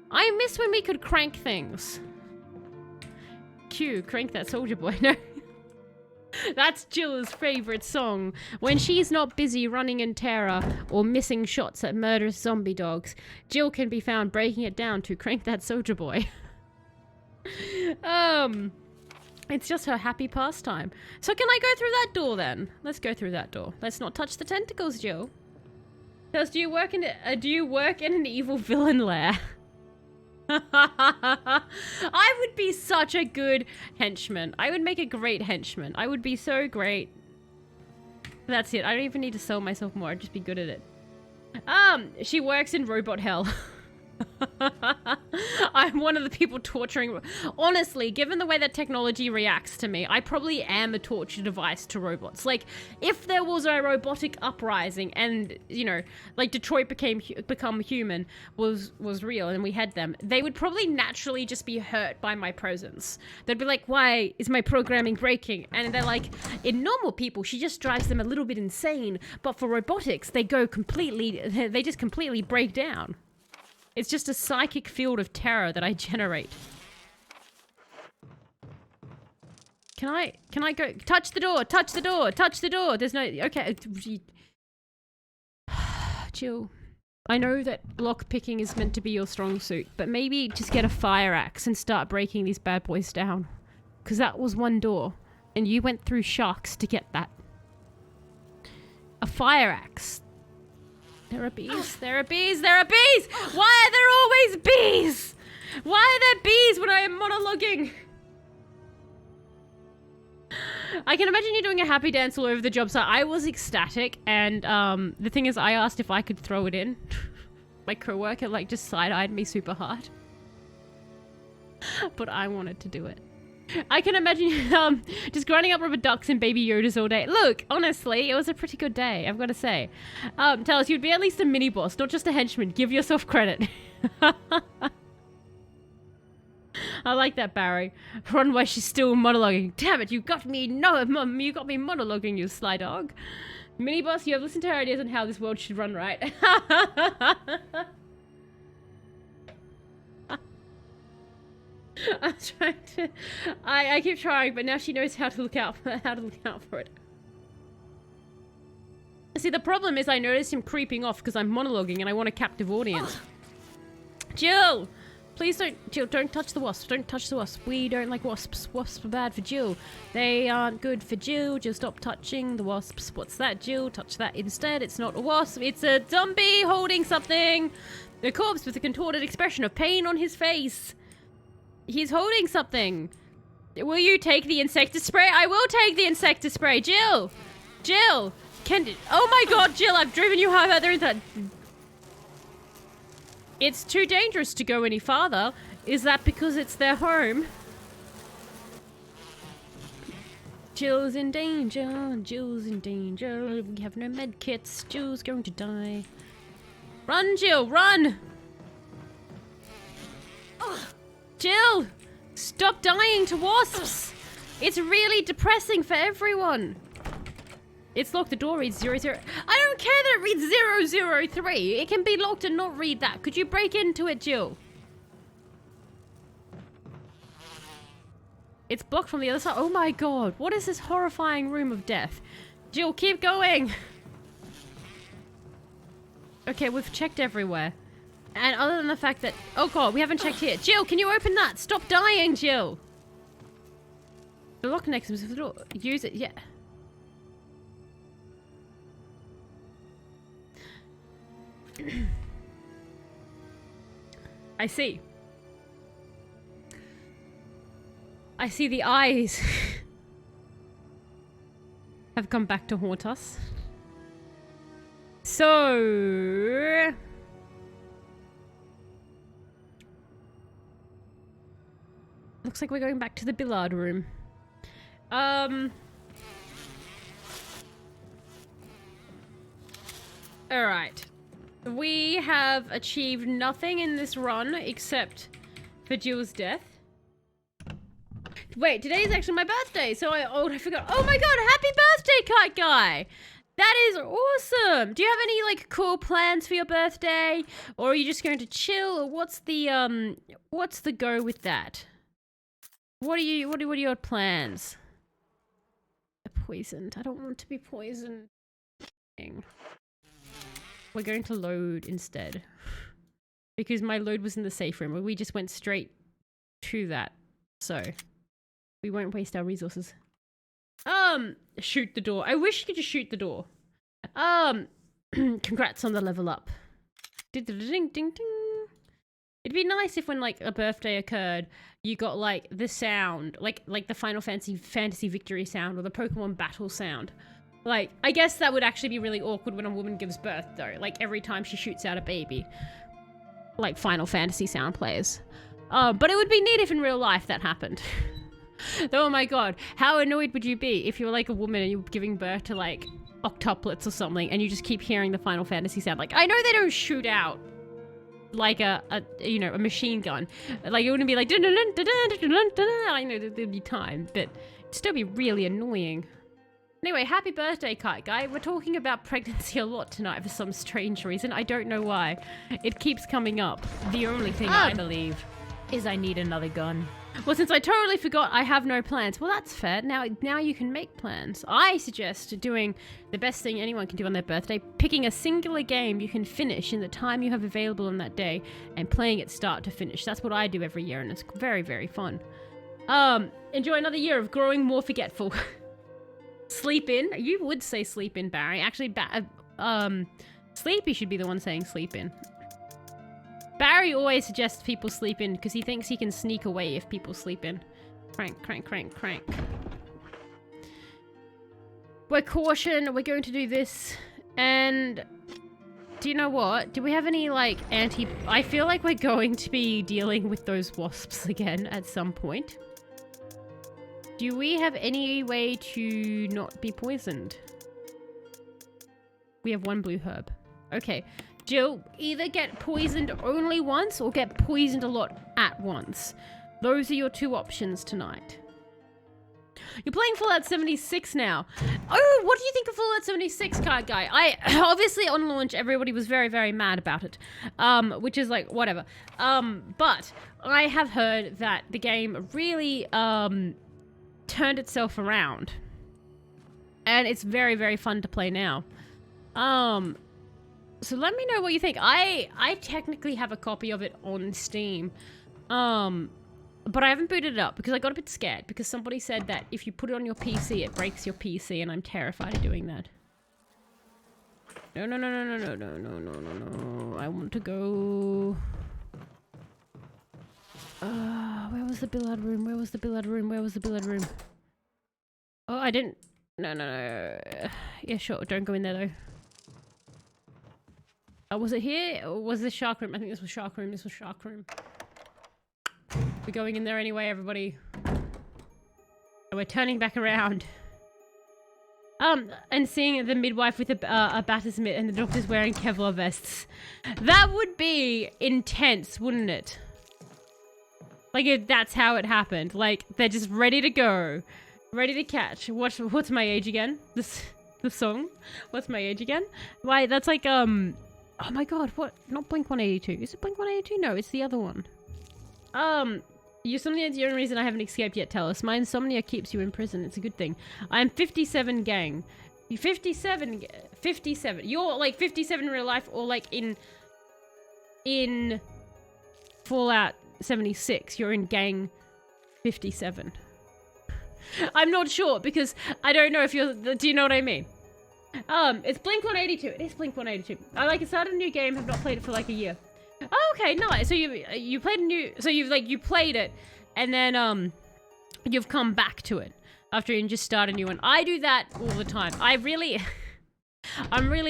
I miss when we could crank things. Q, crank that soldier boy. No. That's Jill's favorite song. When she's not busy running in terror or missing shots at murderous zombie dogs, Jill can be found breaking it down to Crank That Soldier Boy. It's just her happy pastime. So can I go through that door then? Let's go through that door. Let's not touch the tentacles, Jill. Because do you work in an evil villain lair? I would be such a good henchman. I would make a great henchman. I would be so great. That's it. I don't even need to sell myself more. I'd just be good at it. She works in robot hell. I'm one of the people torturing. Honestly, given the way that technology reacts to me, I probably am a torture device to robots. Like, if there was a robotic uprising and, you know, like Detroit become human was real and we had them, they would probably naturally just be hurt by my presence. They'd be like, why is my programming breaking? And they're like, in normal people, she just drives them a little bit insane. But for robotics, they just completely break down. It's just a psychic field of terror that I generate. Can I go? Touch the door, touch the door, touch the door. There's no, okay. Jill, I know that lock picking is meant to be your strong suit, but maybe just get a fire axe and start breaking these bad boys down. Because that was one door, and you went through sharks to get that. A fire axe. There are bees. There are bees. There are bees. Why are there always bees? Why are there bees when I am monologuing? I can imagine you doing a happy dance all over the job site. I was ecstatic, and the thing is, I asked if I could throw it in. My coworker like just side-eyed me super hard. But I wanted to do it. I can imagine you just grinding up rubber ducks and baby Yodas all day. Look, honestly, it was a pretty good day, I've got to say. Tell us, you'd be at least a mini-boss, not just a henchman. Give yourself credit. I like that, Barry. Run while she's still monologuing. Damn it, you got me monologuing, you sly dog. Mini-boss, you have listened to her ideas on how this world should run, right? I'm trying to... I keep trying, but now she knows how to look out for it. See, the problem is I noticed him creeping off because I'm monologuing and I want a captive audience. Jill! Please don't touch the wasps. Don't touch the wasps. We don't like wasps. Wasps are bad for Jill. They aren't good for Jill. Jill, stop touching the wasps. What's that, Jill? Touch that instead. It's not a wasp. It's a zombie holding something. A corpse with a contorted expression of pain on his face. He's holding something. Will you take the insectispray? I will take the insectispray. Jill! Jill! Oh my god, Jill, I've driven you further into that. It's too dangerous to go any farther. Is that because it's their home? Jill's in danger. Jill's in danger. We have no med kits. Jill's going to die. Run, Jill, run! Jill! Stop dying to wasps! It's really depressing for everyone. It's locked. The door reads 00. I don't care that it reads 003. It can be locked and not read that. Could you break into it, Jill? It's blocked from the other side. Oh my god. What is this horrifying room of death? Jill, keep going. Okay, we've checked everywhere. And other than the fact that... Oh god, we haven't checked here. Jill, can you open that? Stop dying, Jill. The lock next to the door. Use it, yeah. I see. I see the eyes have come back to haunt us. So... looks like we're going back to the billiard room. Alright. We have achieved nothing in this run except for Jill's death. Wait, today is actually my birthday, so I forgot. Oh my god, happy birthday, Kite Guy! That is awesome! Do you have any, like, cool plans for your birthday? Or are you just going to chill? Or what's the go with that? What are your plans? Poisoned. I don't want to be poisoned. We're going to load instead. Because my load was in the safe room. We just went straight to that. So, we won't waste our resources. Shoot the door. I wish you could just shoot the door. Congrats on the level up. Ding, ding, ding. It'd be nice if when, like, a birthday occurred, you got, like, the sound. Like the Final Fantasy victory sound or the Pokemon battle sound. Like, I guess that would actually be really awkward when a woman gives birth, though. Like, every time she shoots out a baby. Like, Final Fantasy sound plays. But it would be neat if in real life that happened. Oh my god, how annoyed would you be if you were, like, a woman and you were giving birth to, like, octuplets or something, and you just keep hearing the Final Fantasy sound. Like, I know they don't shoot out like a machine gun. Like, it wouldn't be like, I know there'd be time, but it'd still be really annoying. Anyway, happy birthday, Kite Guy. We're talking about pregnancy a lot tonight for some strange reason. I don't know why. It keeps coming up. The only thing I believe is I need another gun. Well, since I totally forgot, I have no plans. Well, that's fair. Now you can make plans. I suggest doing the best thing anyone can do on their birthday, picking a singular game you can finish in the time you have available on that day, and playing it start to finish. That's what I do every year, and it's very, very fun. Enjoy another year of growing more forgetful. Sleep in. You would say sleep in, Barry. Actually, Sleepy should be the one saying sleep in. Barry always suggests people sleep in because he thinks he can sneak away if people sleep in. Crank, crank, crank, crank. We're caution, we're going to do this, and do you know what? Do we have any, like, I feel like we're going to be dealing with those wasps again at some point. Do we have any way to not be poisoned? We have 1 blue herb. Okay. Jill, either get poisoned only once or get poisoned a lot at once. Those are your 2 options tonight. You're playing Fallout 76 now. Oh, what do you think of Fallout 76, Card Guy? Obviously on launch, everybody was very, very mad about it. Which is like, whatever. But I have heard that the game really, turned itself around. And it's very, very fun to play now. So let me know what you think. I technically have a copy of it on Steam. But I haven't booted it up because I got a bit scared because somebody said that if you put it on your PC, it breaks your PC, and I'm terrified of doing that. No, no, no, no, no, no, no, no, no, no. I want to go... where was the billiard room? Where was the billiard room? Where was the billiard room? Oh, I didn't... No, no, no. Yeah, sure. Don't go in there, though. Was it here? Or was this shark room? I think this was shark room. This was shark room. We're going in there anyway, everybody. And we're turning back around. And seeing the midwife with a batter's mitt and the doctors wearing Kevlar vests. That would be intense, wouldn't it? Like, if that's how it happened. Like, they're just ready to go. Ready to catch. What's my age again? The song? What's my age again? Why, that's like, oh my god, what? Not Blink-182. Is it Blink-182? No, it's the other one. Insomnia is the only reason I haven't escaped yet, tell us. My insomnia keeps you in prison. It's a good thing. I'm 57, gang. 57. You're like 57 in real life or like in Fallout 76. You're in gang 57. I'm not sure because I don't know if you're... Do you know what I mean? It's Blink-182. It is Blink-182. I started a new game, have not played it for like a year. Oh, okay, nice. So you played a new... So you played it, and then, you've come back to it after you just start a new one. I do that all the time. I'm really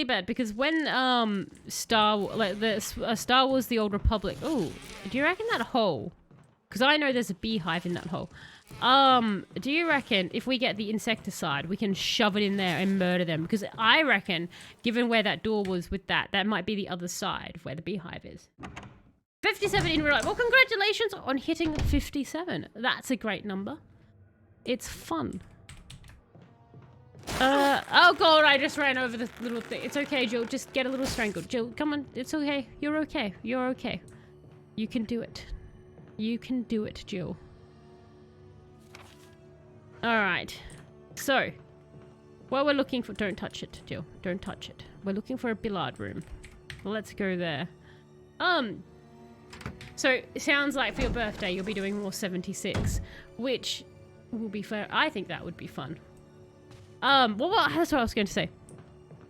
bad because when, Star Wars The Old Republic... Oh, do you reckon that hole... Because I know there's a beehive in that hole. Do you reckon if we get the insecticide, we can shove it in there and murder them? Because I reckon, given where that door was with that might be the other side of where the beehive is. 57 in real life. Well, congratulations on hitting 57. That's a great number. It's fun. Oh god, I just ran over the little thing. It's okay, Jill. Just get a little strangled. Jill, come on. It's okay. You're okay. You're okay. You can do it. You can do it, Jill. Alright. So, what we're looking for... Don't touch it, Jill. Don't touch it. We're looking for a billiard room. Let's go there. So, it sounds like for your birthday, you'll be doing more 76. Which will be fair. I think that would be fun. Well, that's what I was going to say.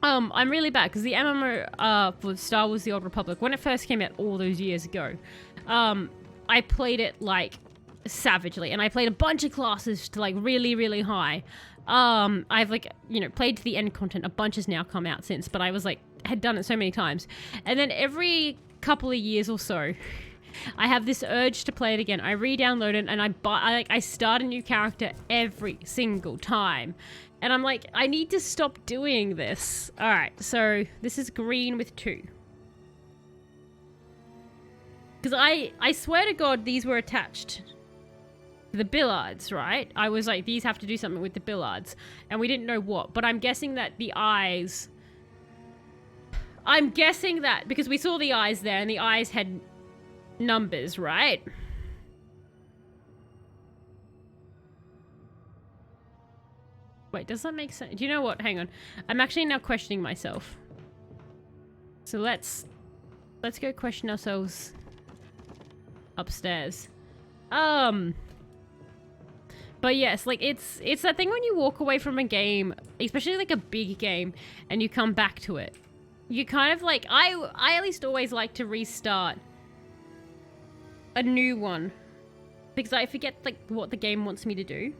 I'm really bad, because the MMO, for Star Wars The Old Republic, when it first came out all those years ago, I played it, like, savagely, and I played a bunch of classes to, like, really, really high. I've, like, you know, played to the end content. A bunch has now come out since, but I was, like, had done it so many times. And then every couple of years or so, I have this urge to play it again. I re-download it, and I start a new character every single time. And I'm like, I need to stop doing this. Alright, so this is green with 2. Because I swear to God, these were attached to the billards, right? I was like, these have to do something with the billards. And we didn't know what. But I'm guessing that the eyes... I'm guessing that, because we saw the eyes there, and the eyes had numbers, right? Wait, does that make sense? Do you know what? Hang on. I'm actually now questioning myself. So let's go question ourselves upstairs. But yes, like it's that thing when you walk away from a game, especially like a big game, and you come back to it. You kind of like, I at least always like to restart a new one because I forget like what the game wants me to do.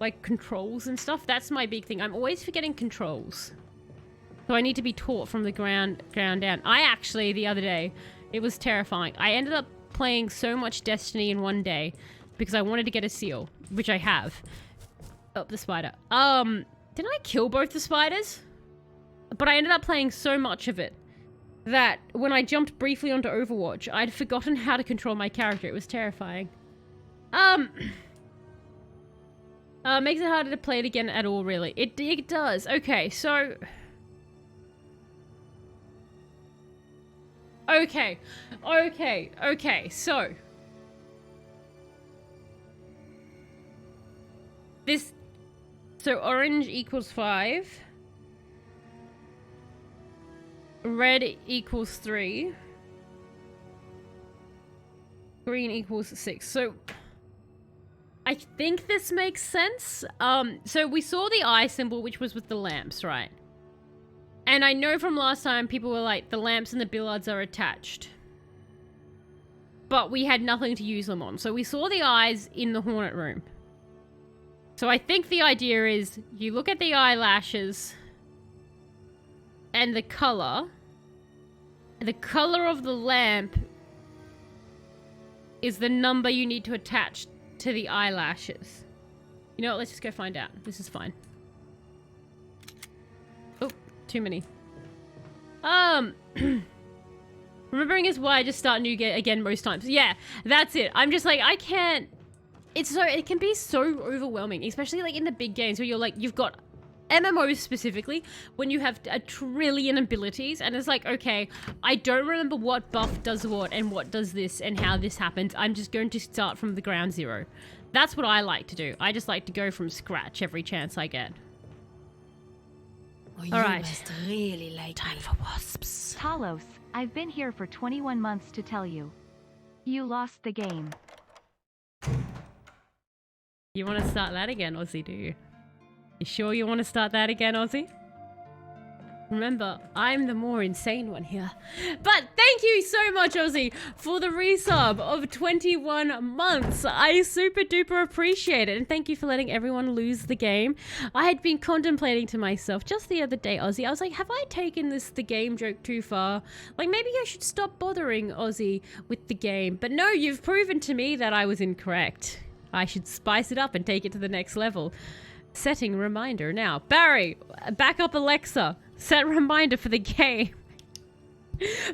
like controls and stuff. That's my big thing. I'm always forgetting controls. So I need to be taught from the ground down. I actually, the other day, it was terrifying. I ended up playing so much Destiny in one day because I wanted to get a seal, which I have. Oh, the spider. Didn't I kill both the spiders? But I ended up playing so much of it that when I jumped briefly onto Overwatch, I'd forgotten how to control my character. It was terrifying. Makes it harder to play it again at all, really. It does. Okay, so... Okay, so... This... So orange equals 5. Red equals 3. Green equals 6. So... I think this makes sense. So we saw the eye symbol, which was with the lamps, right? And I know from last time people were like, the lamps and the billards are attached. But we had nothing to use them on. So we saw the eyes in the Hornet room. So I think the idea is you look at the eyelashes and the color. The color of the lamp is the number you need to attach to the eyelashes. You know what? Let's just go find out. This is fine. Oh, too many. Remembering is why I just start new again most times. Yeah, that's it. I'm just like, I can't... It can be so overwhelming, especially like in the big games where you're like, you've got MMOs specifically, when you have a trillion abilities, and it's like, okay, I don't remember what buff does what, and what does this, and how this happens. I'm just going to start from the ground zero. That's what I like to do. I just like to go from scratch every chance I get. Oh, you Alright. must really like Time me. for wasps. Talos, I've been here for 21 months to tell you. You lost the game. You want to start that again, Aussie, do you? You sure you want to start that again, Aussie? Remember, I'm the more insane one here. But thank you so much, Aussie, for the resub of 21 months. I super duper appreciate it. And thank you for letting everyone lose the game. I had been contemplating to myself just the other day, Aussie. I was like, have I taken the game joke too far? Like, maybe I should stop bothering Aussie with the game. But no, you've proven to me that I was incorrect. I should spice it up and take it to the next level. Setting reminder now. Barry, back up Alexa. Set reminder for the game.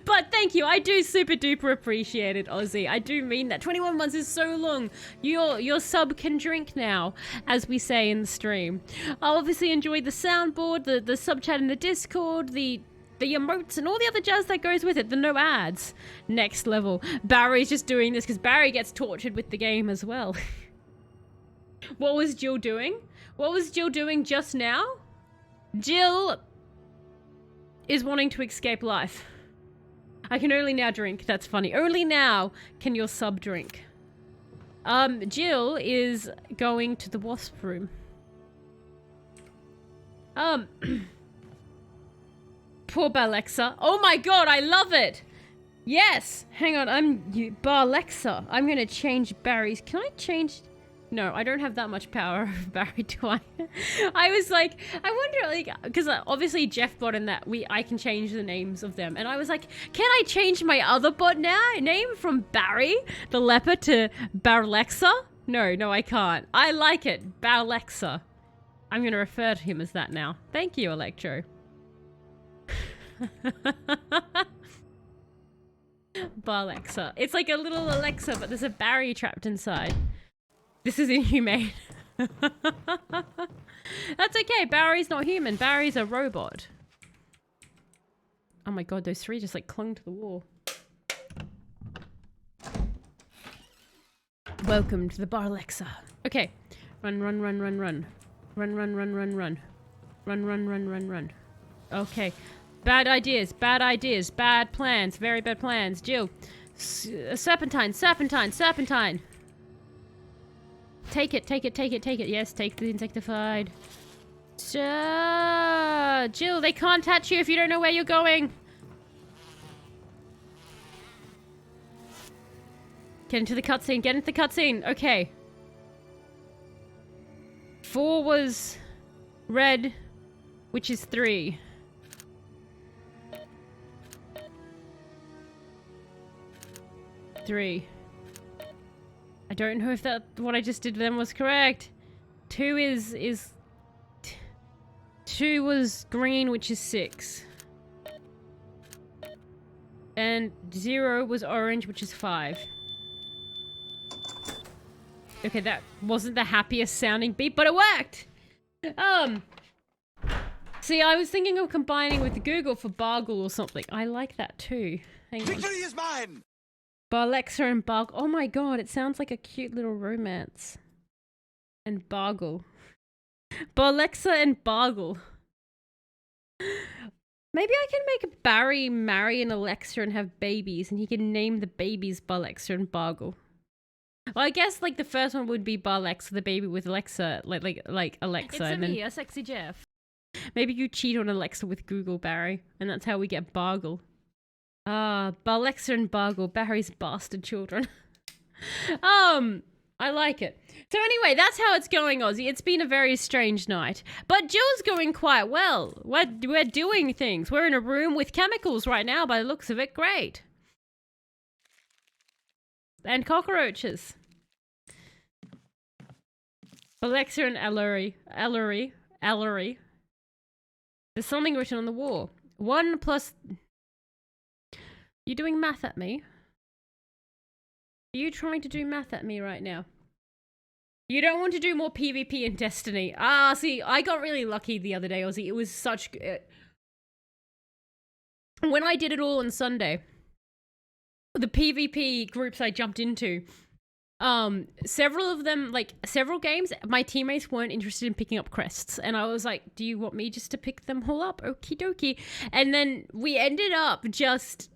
But thank you. I do super duper appreciate it, Aussie. I do mean that. 21 months is so long. Your sub can drink now, as we say in the stream. I obviously enjoyed the soundboard, the sub chat in the Discord, the emotes and all the other jazz that goes with it. The no ads. Next level. Barry's just doing this because Barry gets tortured with the game as well. What was Jill doing? What was Jill doing just now? Jill is wanting to escape life. I can only now drink. That's funny. Only now can your sub drink. Jill is going to the wasp room. Poor Barlexa. Oh my god, I love it! Yes! Hang on, Barlexa. I'm gonna change Barry's. Can I change... No, I don't have that much power over Barry, do I? I was like, I wonder, like, because obviously Jeff bot and that I can change the names of them, and I was like, can I change my other bot name from Barry the leper to Barlexa? No, I can't. I like it, Barlexa. I'm gonna refer to him as that now. Thank you, Electro. Barlexa. It's like a little Alexa, but there's a Barry trapped inside. This is inhumane. That's okay. Barry's not human. Barry's a robot. Oh my god, those three just like clung to the wall. Welcome to the Barlexa. Okay. Run. Run. Okay. Bad ideas. Bad plans. Very bad plans. Jill. Serpentine. Take it. Yes, take the insectified. Jill, they can't touch you if you don't know where you're going. Get into the cutscene. Okay. 4 was red, which is 3. Three. I don't know if that what I just did then was correct. 2 is 2 was green, which is 6. And 0 was orange, which is 5. Okay, that wasn't the happiest sounding beep, but it worked! See, I was thinking of combining with Google for Bargle or something. I like that too. Hang on. Victory is mine! Barlexa and Bargle. Oh my god, it sounds like a cute little romance. And Bargle. Barlexa and Bargle. Maybe I can make Barry marry an Alexa and have babies, and he can name the babies Barlexa and Bargle. Well, I guess like the first one would be Barlexa, the baby with Alexa, like Alexa, It's and then me, a sexy Jeff. maybe you cheat on Alexa with Google, Barry, and that's how we get Bargle. Ah, Barlexa and Bargle, Barry's bastard children. I like it. So anyway, that's how it's going, Ozzy. It's been a very strange night. But Jill's going quite well. We're doing things. We're in a room with chemicals right now by the looks of it. Great. And cockroaches. Alexa and Ellery. There's something written on the wall. 1 plus... You doing math at me? Are you trying to do math at me right now? You don't want to do more PvP in Destiny. Ah, see, I got really lucky the other day, Ozzy. It was such... When I did it all on Sunday, the PvP groups I jumped into, several of them, like, several games, my teammates weren't interested in picking up crests. And I was like, do you want me just to pick them all up? Okie dokie. And then we ended up just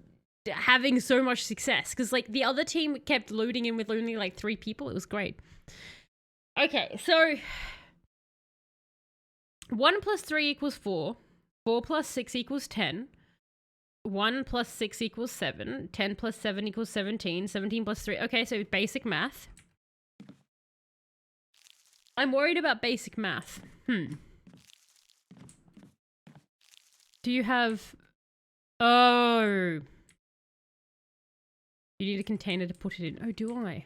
having so much success. Because, like, the other team kept loading in with only, like, 3 people. It was great. Okay, so 1 plus 3 equals 4. 4 plus 6 equals 10. 1 plus 6 equals 7. 10 plus 7 equals 17. 17 plus 3. Okay, so basic math. I'm worried about basic math. Do you have... Oh. You need a container to put it in. Oh, do I?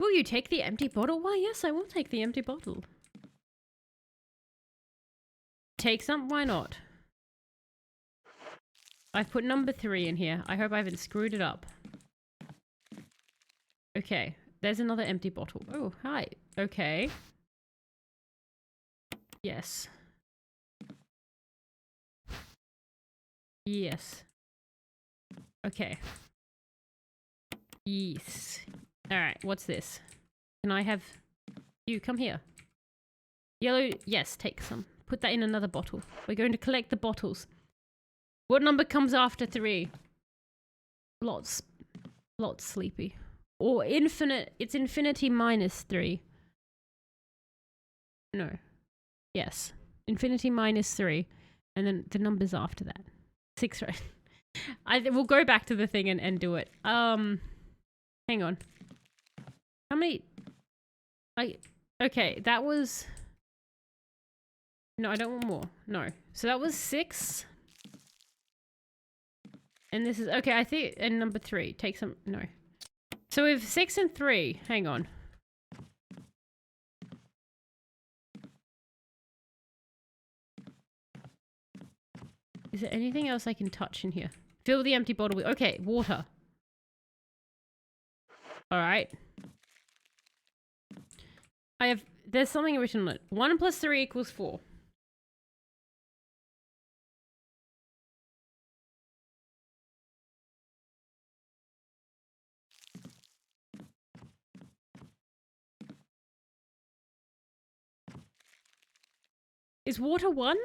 Will you take the empty bottle? Why, yes, I will take the empty bottle. Take some? Why not? I've put number 3 in here. I hope I haven't screwed it up. Okay, there's another empty bottle. Oh, hi. Okay. Yes. Yes. Okay. Yes. Alright, what's this? Can I have... You, come here. Yellow... Yes, take some. Put that in another bottle. We're going to collect the bottles. What number comes after 3? Lots sleepy. Or infinite... It's infinity minus 3. No. Yes. Infinity minus 3. And then the numbers after that. 6, right? We'll go back to the thing and do it. Hang on. How many... Okay, that was... No, I don't want more. No. So that was 6. And this is... Okay, I think... And number 3. Take some... No. So we have 6 and 3. Hang on. Is there anything else I can touch in here? Fill the empty bottle with... Okay, water. Alright. I have... There's something written on it. 1 plus 3 equals 4. Is water 1?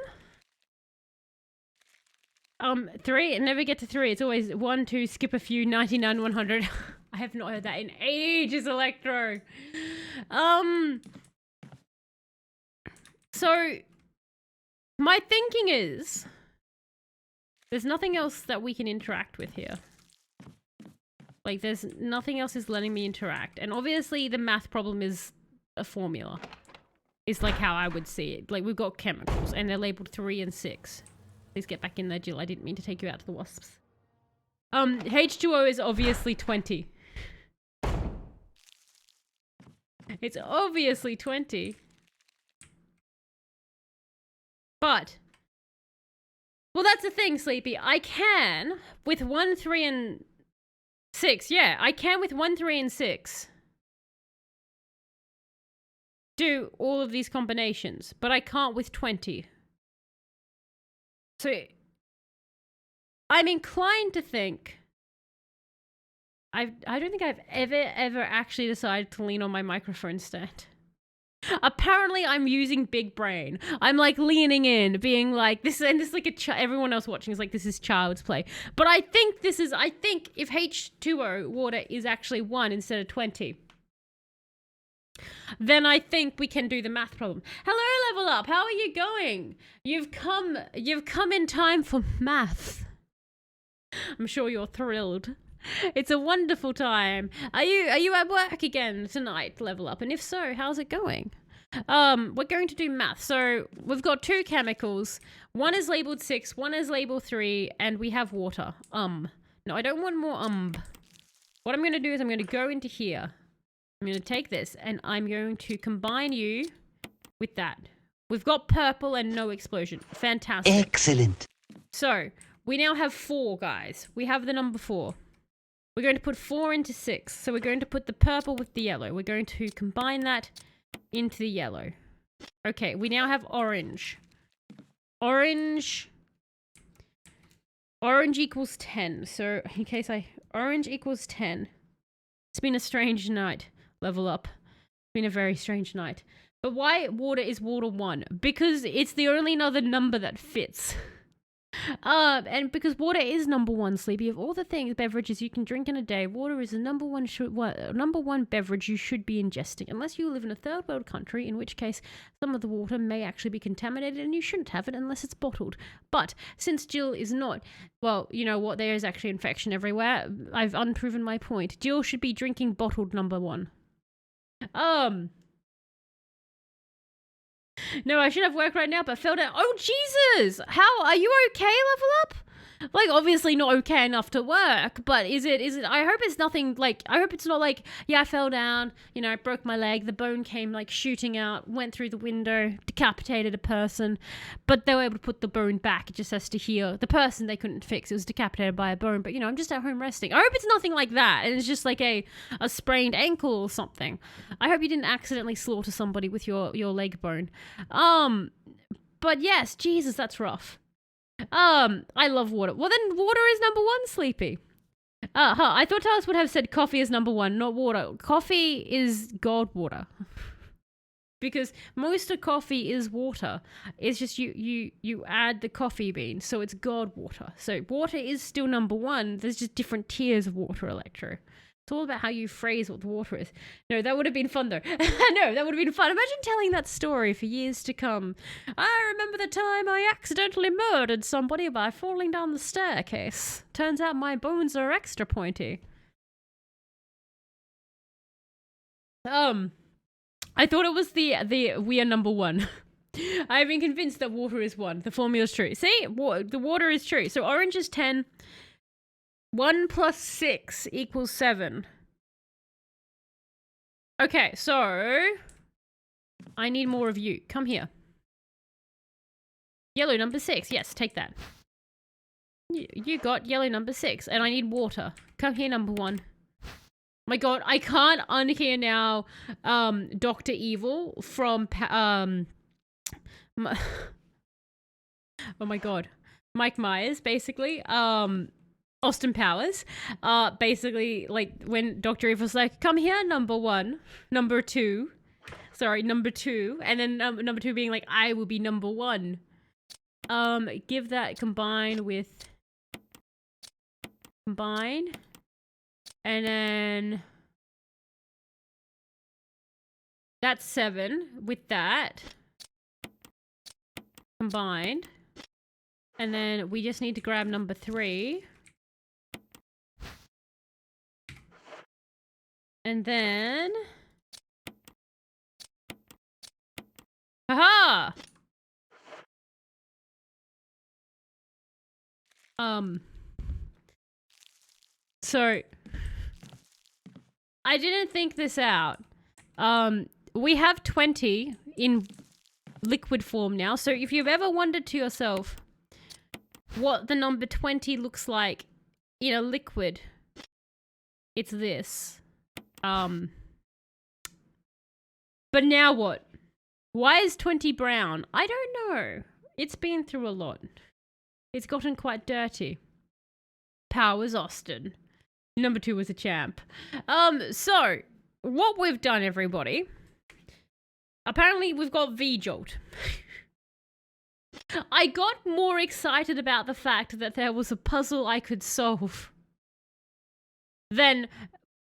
3? Never get to 3. It's always 1, 2, skip a few, 99, 100. I have not heard that in ages, Electro. So, my thinking is, there's nothing else that we can interact with here. Like, there's nothing else is letting me interact. And obviously, the math problem is a formula. Is like how I would see it. Like we've got chemicals and they're labeled 3 and 6. Please get back in there, Jill. I didn't mean to take you out to the wasps. H2O is obviously 20. It's obviously 20. But, well, that's the thing, Sleepy. I can with 1, 3, and 6. Yeah, I can with 1, 3, and 6 do all of these combinations, but I can't with 20. So, I'm inclined to think... I don't think I've ever actually decided to lean on my microphone stand. Apparently, I'm using big brain. I'm like leaning in, being like this, and this is like everyone else watching is like this is child's play. But I think if H2O water is actually 1 instead of 20, then I think we can do the math problem. Hello, Level Up. How are you going? You've come in time for math. I'm sure you're thrilled. It's a wonderful time. Are you at work again tonight, Level Up? And if so, how's it going? We're going to do math. So we've got 2 chemicals. One is labeled 6, one is labeled 3, and we have water. No, I don't want more What I'm going to do is I'm going to go into here. I'm going to take this and I'm going to combine you with that. We've got purple and no explosion. Fantastic. Excellent. So we now have 4, guys. We have the number 4. We're going to put 4 into 6. So we're going to put the purple with the yellow. We're going to combine that into the yellow. Okay, we now have orange. Orange equals 10. So in case orange equals 10. It's been a strange night. Level Up. It's been a very strange night. But why water is water 1? Because it's the only other number that fits. And because water is number 1, Sleepy. Of all the beverages you can drink in a day, water is the number one beverage you should be ingesting, unless you live in a third world country, in which case some of the water may actually be contaminated and you shouldn't have it unless it's bottled. But since Jill is not, well, you know what, there is actually infection everywhere. I've unproven my point. Jill should be drinking bottled number 1. No, I should have work right now, but fell down. Oh, Jesus! How, are you okay, Level Up? Like, obviously not okay enough to work, but is it, I hope it's nothing, like, I hope it's not like, yeah, I fell down, you know, I broke my leg, the bone came, like, shooting out, went through the window, decapitated a person, but they were able to put the bone back, it just has to heal. The person they couldn't fix, it was decapitated by a bone, but, you know, I'm just at home resting. I hope it's nothing like that, and it's just like a sprained ankle or something. I hope you didn't accidentally slaughter somebody with your leg bone. But yes, Jesus, that's rough. I love water. Well, then water is number 1, Sleepy. I thought Talis would have said coffee is number 1, not water. Coffee is God water. Because most of coffee is water. It's just you add the coffee bean, so it's God water. So water is still number 1. There's just different tiers of water, Electro. It's all about how you phrase what the water is. No, that would have been fun, though. No, that would have been fun. Imagine telling that story for years to come. I remember the time I accidentally murdered somebody by falling down the staircase. Turns out my bones are extra pointy. I thought it was the we are number 1. I've been convinced that water is 1. The formula's true. See? The water is true. So orange is 10. 1 plus 6 equals 7. Okay, so I need more of you. Come here. Yellow number 6. Yes, take that. You got yellow number 6, and I need water. Come here, number 1. My God, I can't unhear now. Dr. Evil from oh my God, Mike Myers, basically. Austin Powers, basically, like, when Dr. Evil's like, come here, number 1, number 2, and then number 2 being like, I will be number 1. Give that combine, and then that's 7 with that, combined, and then we just need to grab number 3. And then So I didn't think this out. We have 20 in liquid form now. So if you've ever wondered to yourself what the number 20 looks like in a liquid, it's this. But now what? Why is 20 brown? I don't know. It's been through a lot. It's gotten quite dirty. Powers Austin. Number 2 was a champ. So what we've done, everybody, apparently we've got V-Jolt. I got more excited about the fact that there was a puzzle I could solve. Then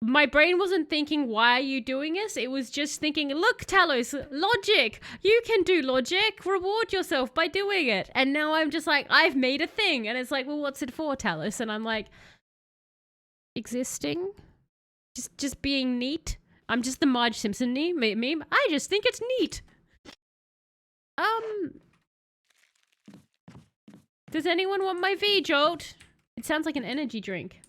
my brain wasn't thinking, why are you doing this? It was just thinking, look, Talos, logic. You can do logic. Reward yourself by doing it. And now I'm just like, I've made a thing. And it's like, well, what's it for, Talos? And I'm like, existing? Just being neat? I'm just the Marge Simpson meme. I just think it's neat. Does anyone want my V-Jolt? It sounds like an energy drink.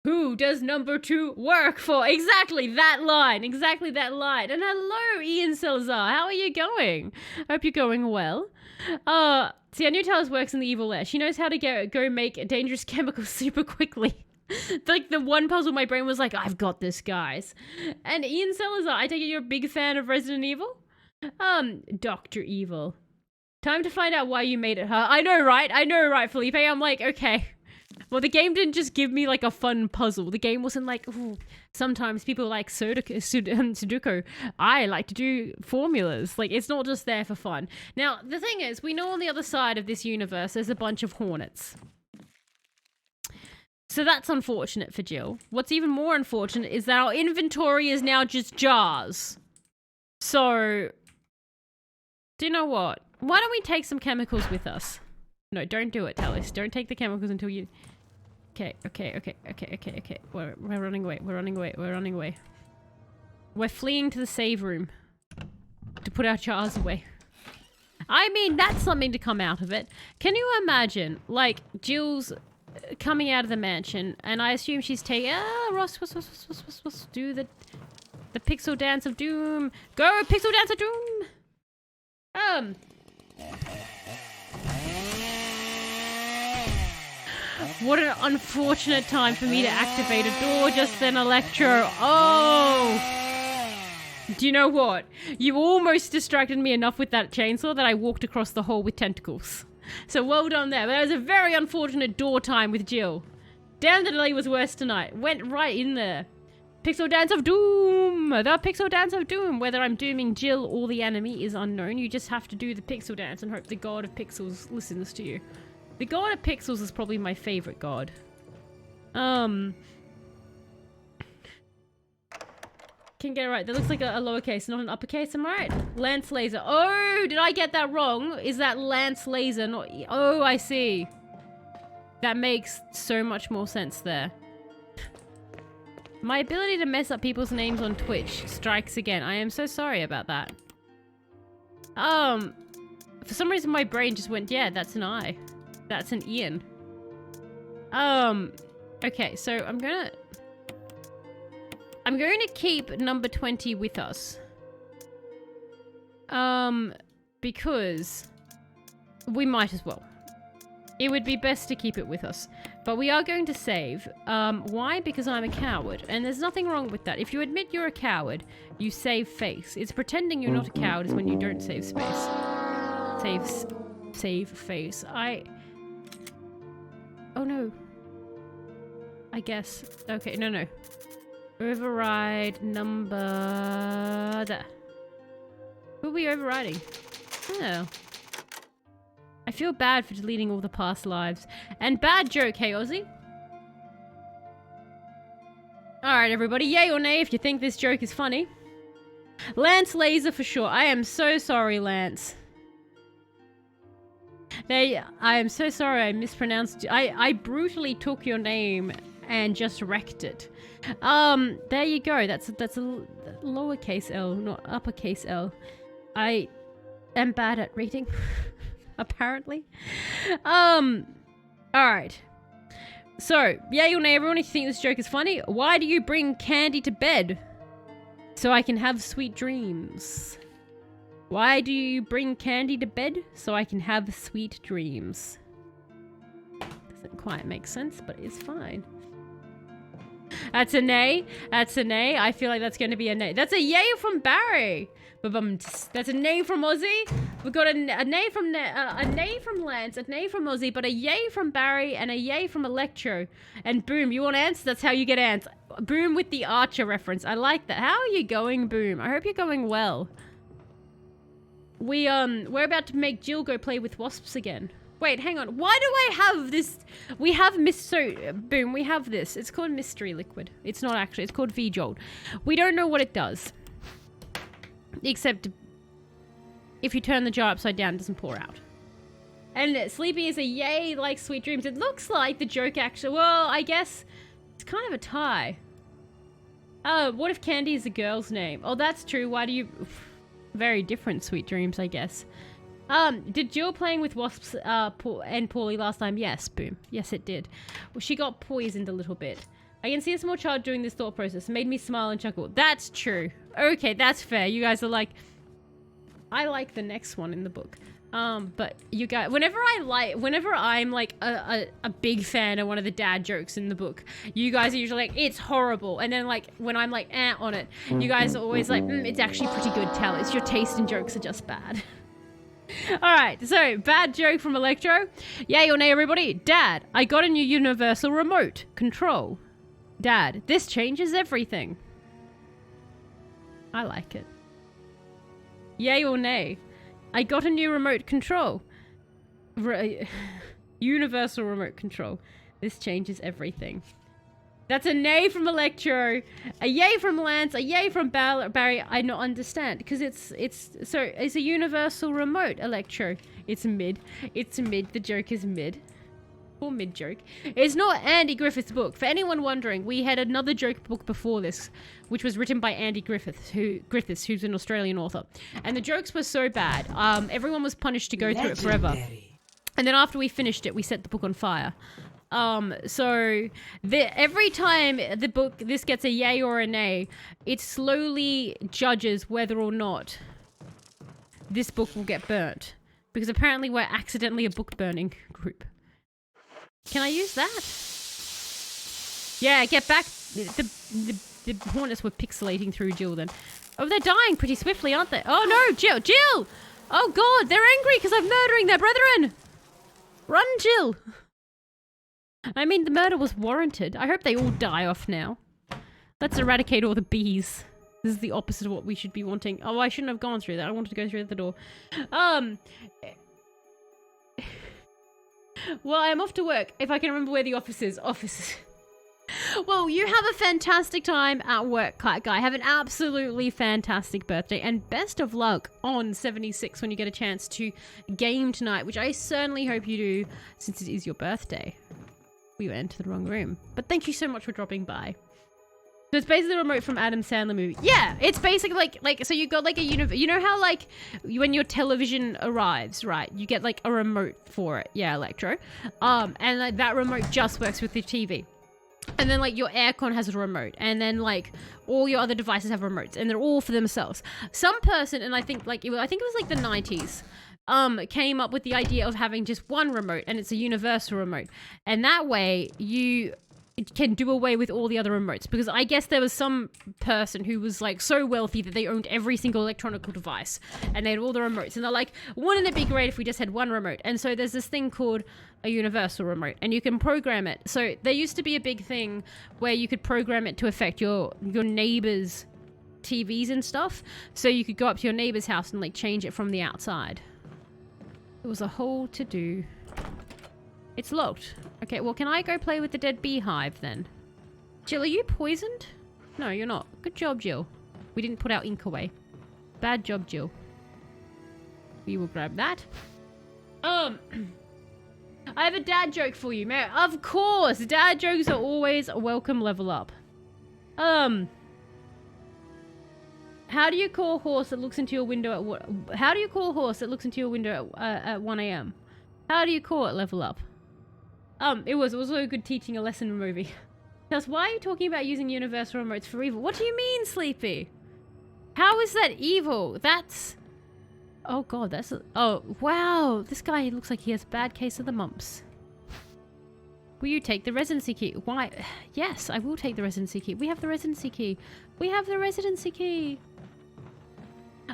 Who does number 2 work for? Exactly that line. Exactly that line. And hello, Ian Salazar. How are you going? I hope you're going well. See, I knew Talos works in the evil lair. She knows how to go make dangerous chemicals super quickly. Like the one puzzle my brain was like, I've got this, guys. And Ian Salazar, I take it you're a big fan of Resident Evil? Dr. Evil. Time to find out why you made it, huh? I know, right, Felipe? I'm like, okay. Well, the game didn't just give me like a fun puzzle. The game wasn't like, ooh, sometimes people like Sudoku. I like to do formulas. Like, it's not just there for fun. Now, the thing is, we know on the other side of this universe, there's a bunch of hornets. So that's unfortunate for Jill. What's even more unfortunate is that our inventory is now just jars. So, do you know what? Why don't we take some chemicals with us? No, don't do it, Talos. Don't take the chemicals until you... Okay. We're running away. We're fleeing to the save room to put our jars away. I mean, that's something to come out of it. Can you imagine, like, Jill's coming out of the mansion, and I assume she's taking... Ross, do the pixel dance of doom. Go, pixel dance of doom! What an unfortunate time for me to activate a door just then, Electro. Oh! Do you know what? You almost distracted me enough with that chainsaw that I walked across the hall with tentacles. So well done there. But that was a very unfortunate door time with Jill. Damn, the delay was worse tonight. Went right in there. Pixel Dance of Doom! The Pixel Dance of Doom! Whether I'm dooming Jill or the enemy is unknown. You just have to do the pixel dance and hope the god of pixels listens to you. The god of pixels is probably my favorite god. Can get it right. That looks like a lowercase, not an uppercase. Am I right? Lance Laser. Oh, did I get that wrong? Is that Lance Laser? Not... Oh, I see. That makes so much more sense there. My ability to mess up people's names on Twitch strikes again. I am so sorry about that. For some reason my brain just went, yeah, that's an I. That's an Ian. Okay, so I'm going to keep number 20 with us. Because we might as well. It would be best to keep it with us. But we are going to save. Why? Because I'm a coward. And there's nothing wrong with that. If you admit you're a coward, you save face. It's pretending you're not a coward is when you don't save space. Save face. Oh no. I guess. Okay, no. Override number... There. Who are we overriding? Oh. I feel bad for deleting all the past lives. And bad joke, hey Ozzy. Alright everybody, yay or nay if you think this joke is funny. Lance Laser for sure. I am so sorry, Lance. I am so sorry I mispronounced... I brutally took your name and just wrecked it. There you go. That's a lowercase L, not uppercase L. I am bad at reading. Apparently. Alright. So, yay or nay, everyone, if you think this joke is funny, why do you bring candy to bed? So I can have sweet dreams. Why do you bring candy to bed? So I can have sweet dreams. Doesn't quite make sense, but it's fine. That's a nay. That's a nay. I feel like that's going to be a nay. That's a yay from Barry. That's a nay from Ozzy. We've got a nay from Lance, a nay from Ozzy, but a yay from Barry and a yay from Electro. And boom, you want ants? That's how you get ants. Boom with the Archer reference. I like that. How are you going, Boom? I hope you're going well. We're about to make Jill go play with wasps again. Wait, hang on. Why do I have this? We have Boom, we have this. It's called Mystery Liquid. It's not actually. It's called V-Jolt. We don't know what it does. Except if you turn the jar upside down, it doesn't pour out. And Sleepy is a yay, like sweet dreams. It looks like the joke actually... Well, I guess it's kind of a tie. What if Candy is a girl's name? Oh, that's true. Why do you... Very different sweet dreams, I guess. Did Jill playing with wasps end poorly last time? Yes, Boom. Yes, it did. Well, she got poisoned a little bit. I can see a small child doing this thought process. It made me smile and chuckle. That's true. Okay, that's fair. You guys are like... I like the next one in the book. But you guys... Whenever I'm like a big fan of one of the dad jokes in the book, you guys are usually like, it's horrible. And then like, when I'm like, on it, you guys are always like, it's actually pretty good, tell. It's your taste in jokes are just bad. Alright, so, bad joke from Electro. Yay or nay, everybody? Dad, I got a new universal remote control. Dad, this changes everything. I like it. Yay or nay? I got a new remote control. Universal remote control. This changes everything. That's a nay from Electro, a yay from Lance, a yay from Barry. I don't understand because it's a universal remote, Electro. It's mid. It's mid. The joke is mid. Or mid joke. It's not Andy Griffith's book. For anyone wondering, we had another joke book before this, which was written by Andy Griffiths, who's an Australian author. And the jokes were so bad. Everyone was punished to go through it forever. And then after we finished it, we set the book on fire. So every time this gets a yay or a nay, it slowly judges whether or not this book will get burnt. Because apparently we're accidentally a book burning group. Can I use that? Yeah, get back. The hornets were pixelating through Jill then. Oh, they're dying pretty swiftly, aren't they? Oh no, Jill! Jill! Oh god, they're angry because I'm murdering their brethren! Run, Jill! I mean, the murder was warranted. I hope they all die off now. Let's eradicate all the bees. This is the opposite of what we should be wanting. Oh, I shouldn't have gone through that. I wanted to go through the door. Well, I'm off to work. If I can remember where the office is. Well, you have a fantastic time at work, Guy. Have an absolutely fantastic birthday. And best of luck on 76 when you get a chance to game tonight, which I certainly hope you do since it is your birthday. We went into the wrong room. But thank you so much for dropping by. So it's basically the remote from Adam Sandler movie. Yeah, it's basically like so you got like a you know how like when your television arrives, right? You get like a remote for it. Yeah, Electro. And like that remote just works with the TV. And then like your aircon has a remote, and then like all your other devices have remotes, and they're all for themselves. Some person, and I think it was like the 90s, came up with the idea of having just one remote, and it's a universal remote, and that way you can do away with all the other remotes, because I guess there was some person who was like so wealthy that they owned every single electronic device and they had all the remotes, and they're like, wouldn't it be great if we just had one remote? And so there's this thing called a universal remote, and you can program it. So there used to be a big thing where you could program it to affect your neighbors' TVs and stuff, so you could go up to your neighbor's house and like change it from the outside. It was a whole to-do. It's locked. Okay, well, can I go play with the dead beehive then? Jill, are you poisoned? No, you're not. Good job, Jill. We didn't put our ink away. Bad job, Jill. We will grab that. I have a dad joke for you, Mary. Of course! Dad jokes are always a welcome level up. How do you call a horse that looks into your window at what? How do you call a horse that looks into your window at 1 a.m.? How do you call it level up? It was also a good teaching a lesson movie. Because why are you talking about using universal remotes for evil? What do you mean, Sleepy? How is that evil? That's... Oh god, that's... Oh, wow. This guy looks like he has a bad case of the mumps. Will you take the residency key? Why? Yes, I will take the residency key. We have the residency key. We have the residency key.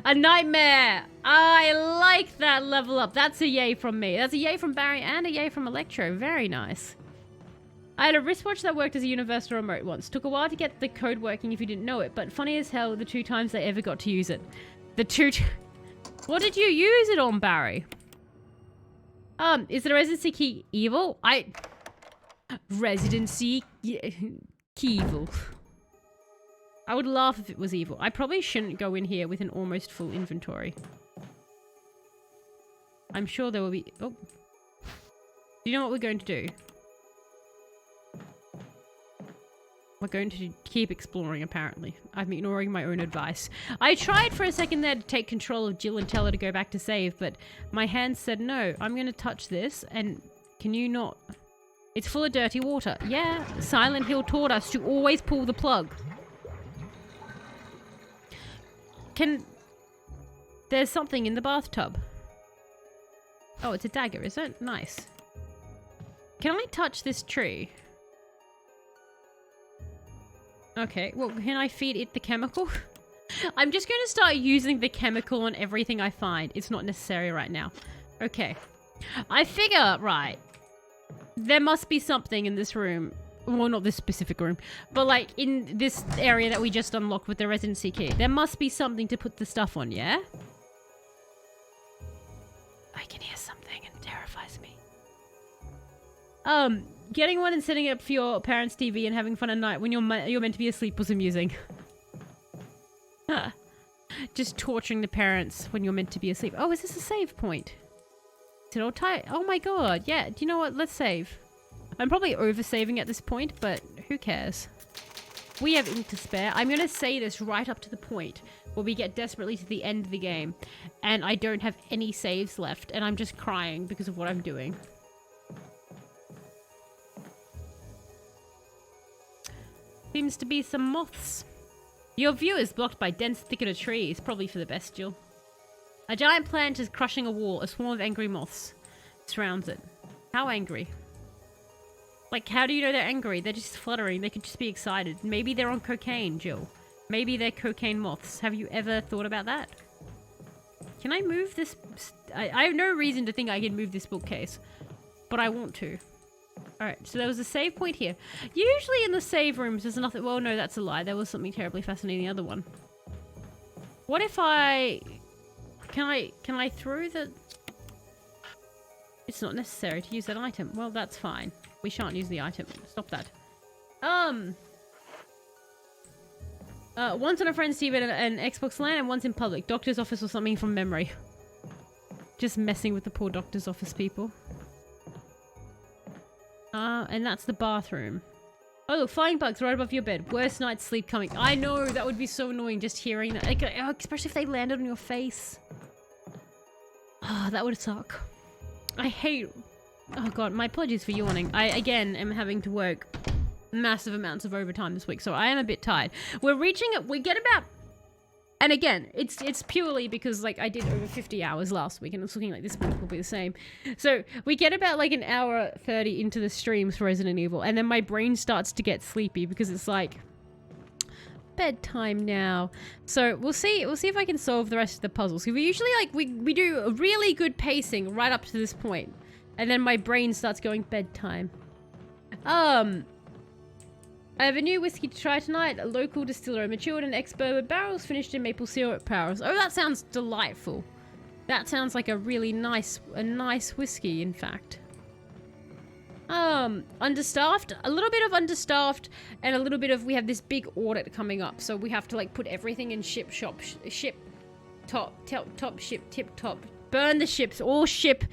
A nightmare. I like that level up. That's a yay from me. That's a yay from Barry and a yay from Electro. Very nice. I had a wristwatch that worked as a universal remote once. Took a while to get the code working if you didn't know it, but funny as hell the 2 times I ever got to use it. What did you use it on, Barry? Is the residency key evil? Residency evil. I would laugh if it was evil. I probably shouldn't go in here with an almost full inventory. I'm sure there will be... Oh. Do you know what we're going to do? We're going to keep exploring, apparently. I'm ignoring my own advice. I tried for a second there to take control of Jill and tell her to go back to save, but my hand said no. I'm going to touch this, and can you not... It's full of dirty water. Yeah, Silent Hill taught us to always pull the plug. There's something in the bathtub. Oh, it's a dagger, is it? Nice. Can I touch this tree? Okay, well, can I feed it the chemical? I'm just going to start using the chemical on everything I find. It's not necessary right now. Okay. I figure, right, there must be something in this room. Well, not this specific room, but like in this area that we just unlocked with the residency key. There must be something to put the stuff on, yeah? I can hear something and it terrifies me. Getting one and setting it up for your parents' TV and having fun at night when you're meant to be asleep was amusing. Just torturing the parents when you're meant to be asleep. Oh, is this a save point? Is it all tight? Oh my god, yeah. Do you know what? Let's save. I'm probably over-saving at this point, but who cares? We have ink to spare. I'm going to say this right up to the point where we get desperately to the end of the game, and I don't have any saves left, and I'm just crying because of what I'm doing. Seems to be some moths. Your view is blocked by dense thicket of trees, probably for the best, Jill. A giant plant is crushing a wall. A swarm of angry moths surrounds it. How angry? Like, how do you know they're angry? They're just fluttering. They could just be excited. Maybe they're on cocaine, Jill. Maybe they're cocaine moths. Have you ever thought about that? Can I move this? I have no reason to think I can move this bookcase, but I want to. Alright, so there was a save point here. Usually in the save rooms there's nothing... Well, no, that's a lie. There was something terribly fascinating in the other one. What if I... Can I throw the... It's not necessary to use that item. Well, that's fine. We shan't use the item. Stop that. Once on a friend's TV and Xbox LAN and once in public. Doctor's office or something from memory. Just messing with the poor doctor's office people. And that's the bathroom. Oh, look, flying bugs right above your bed. Worst night's sleep coming. I know, that would be so annoying just hearing that. Like, especially if they landed on your face. Ah, that would suck. I hate... Oh god, my apologies for yawning. I, again, am having to work massive amounts of overtime this week, so I am a bit tired. We're reaching it. We get about... And again, it's purely because, like, I did over 50 hours last week, and it's looking like this week will be the same. So, we get about, like, an hour 30 into the streams for Resident Evil, and then my brain starts to get sleepy, because it's like... bedtime now. So, we'll see if I can solve the rest of the puzzles. So we usually, like, we do a really good pacing right up to this point. And then my brain starts going bedtime. I have a new whiskey to try tonight. A local distiller, matured and ex-bourbon barrels finished in maple syrup barrels. Oh, that sounds delightful. That sounds like a really nice whiskey, in fact. Understaffed. A little bit of understaffed and a little bit of, we have this big audit coming up. So we have to, like, put everything in ship top, ship, tip top. Burn the ships. All ship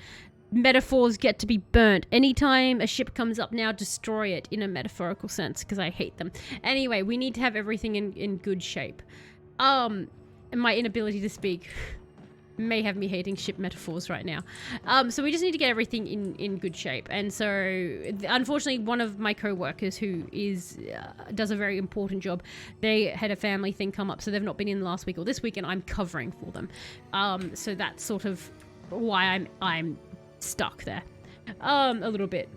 metaphors get to be burnt. Anytime a ship comes up now, destroy it in a metaphorical sense, because I hate them. Anyway, we need to have everything in good shape. my inability to speak may have me hating ship metaphors right now. So we just need to get everything in good shape. And so, unfortunately, one of my co-workers who does a very important job, they had a family thing come up, so they've not been in last week or this week, and I'm covering for them. So that's sort of why I'm stuck there. A little bit.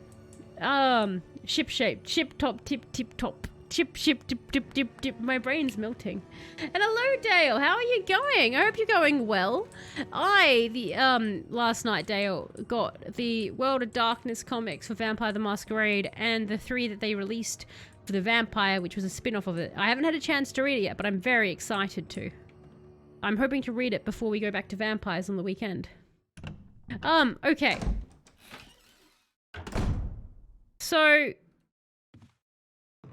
Ship shape, ship top, tip top. Chip, dip, dip, dip, dip. My brain's melting. And hello, Dale. How are you going? I hope you're going well. Last night, Dale, got the World of Darkness comics for Vampire the Masquerade and the 3 that they released for the Vampire, which was a spin-off of it. I haven't had a chance to read it yet, but I'm very excited to. I'm hoping to read it before we go back to Vampires on the weekend. Okay. So...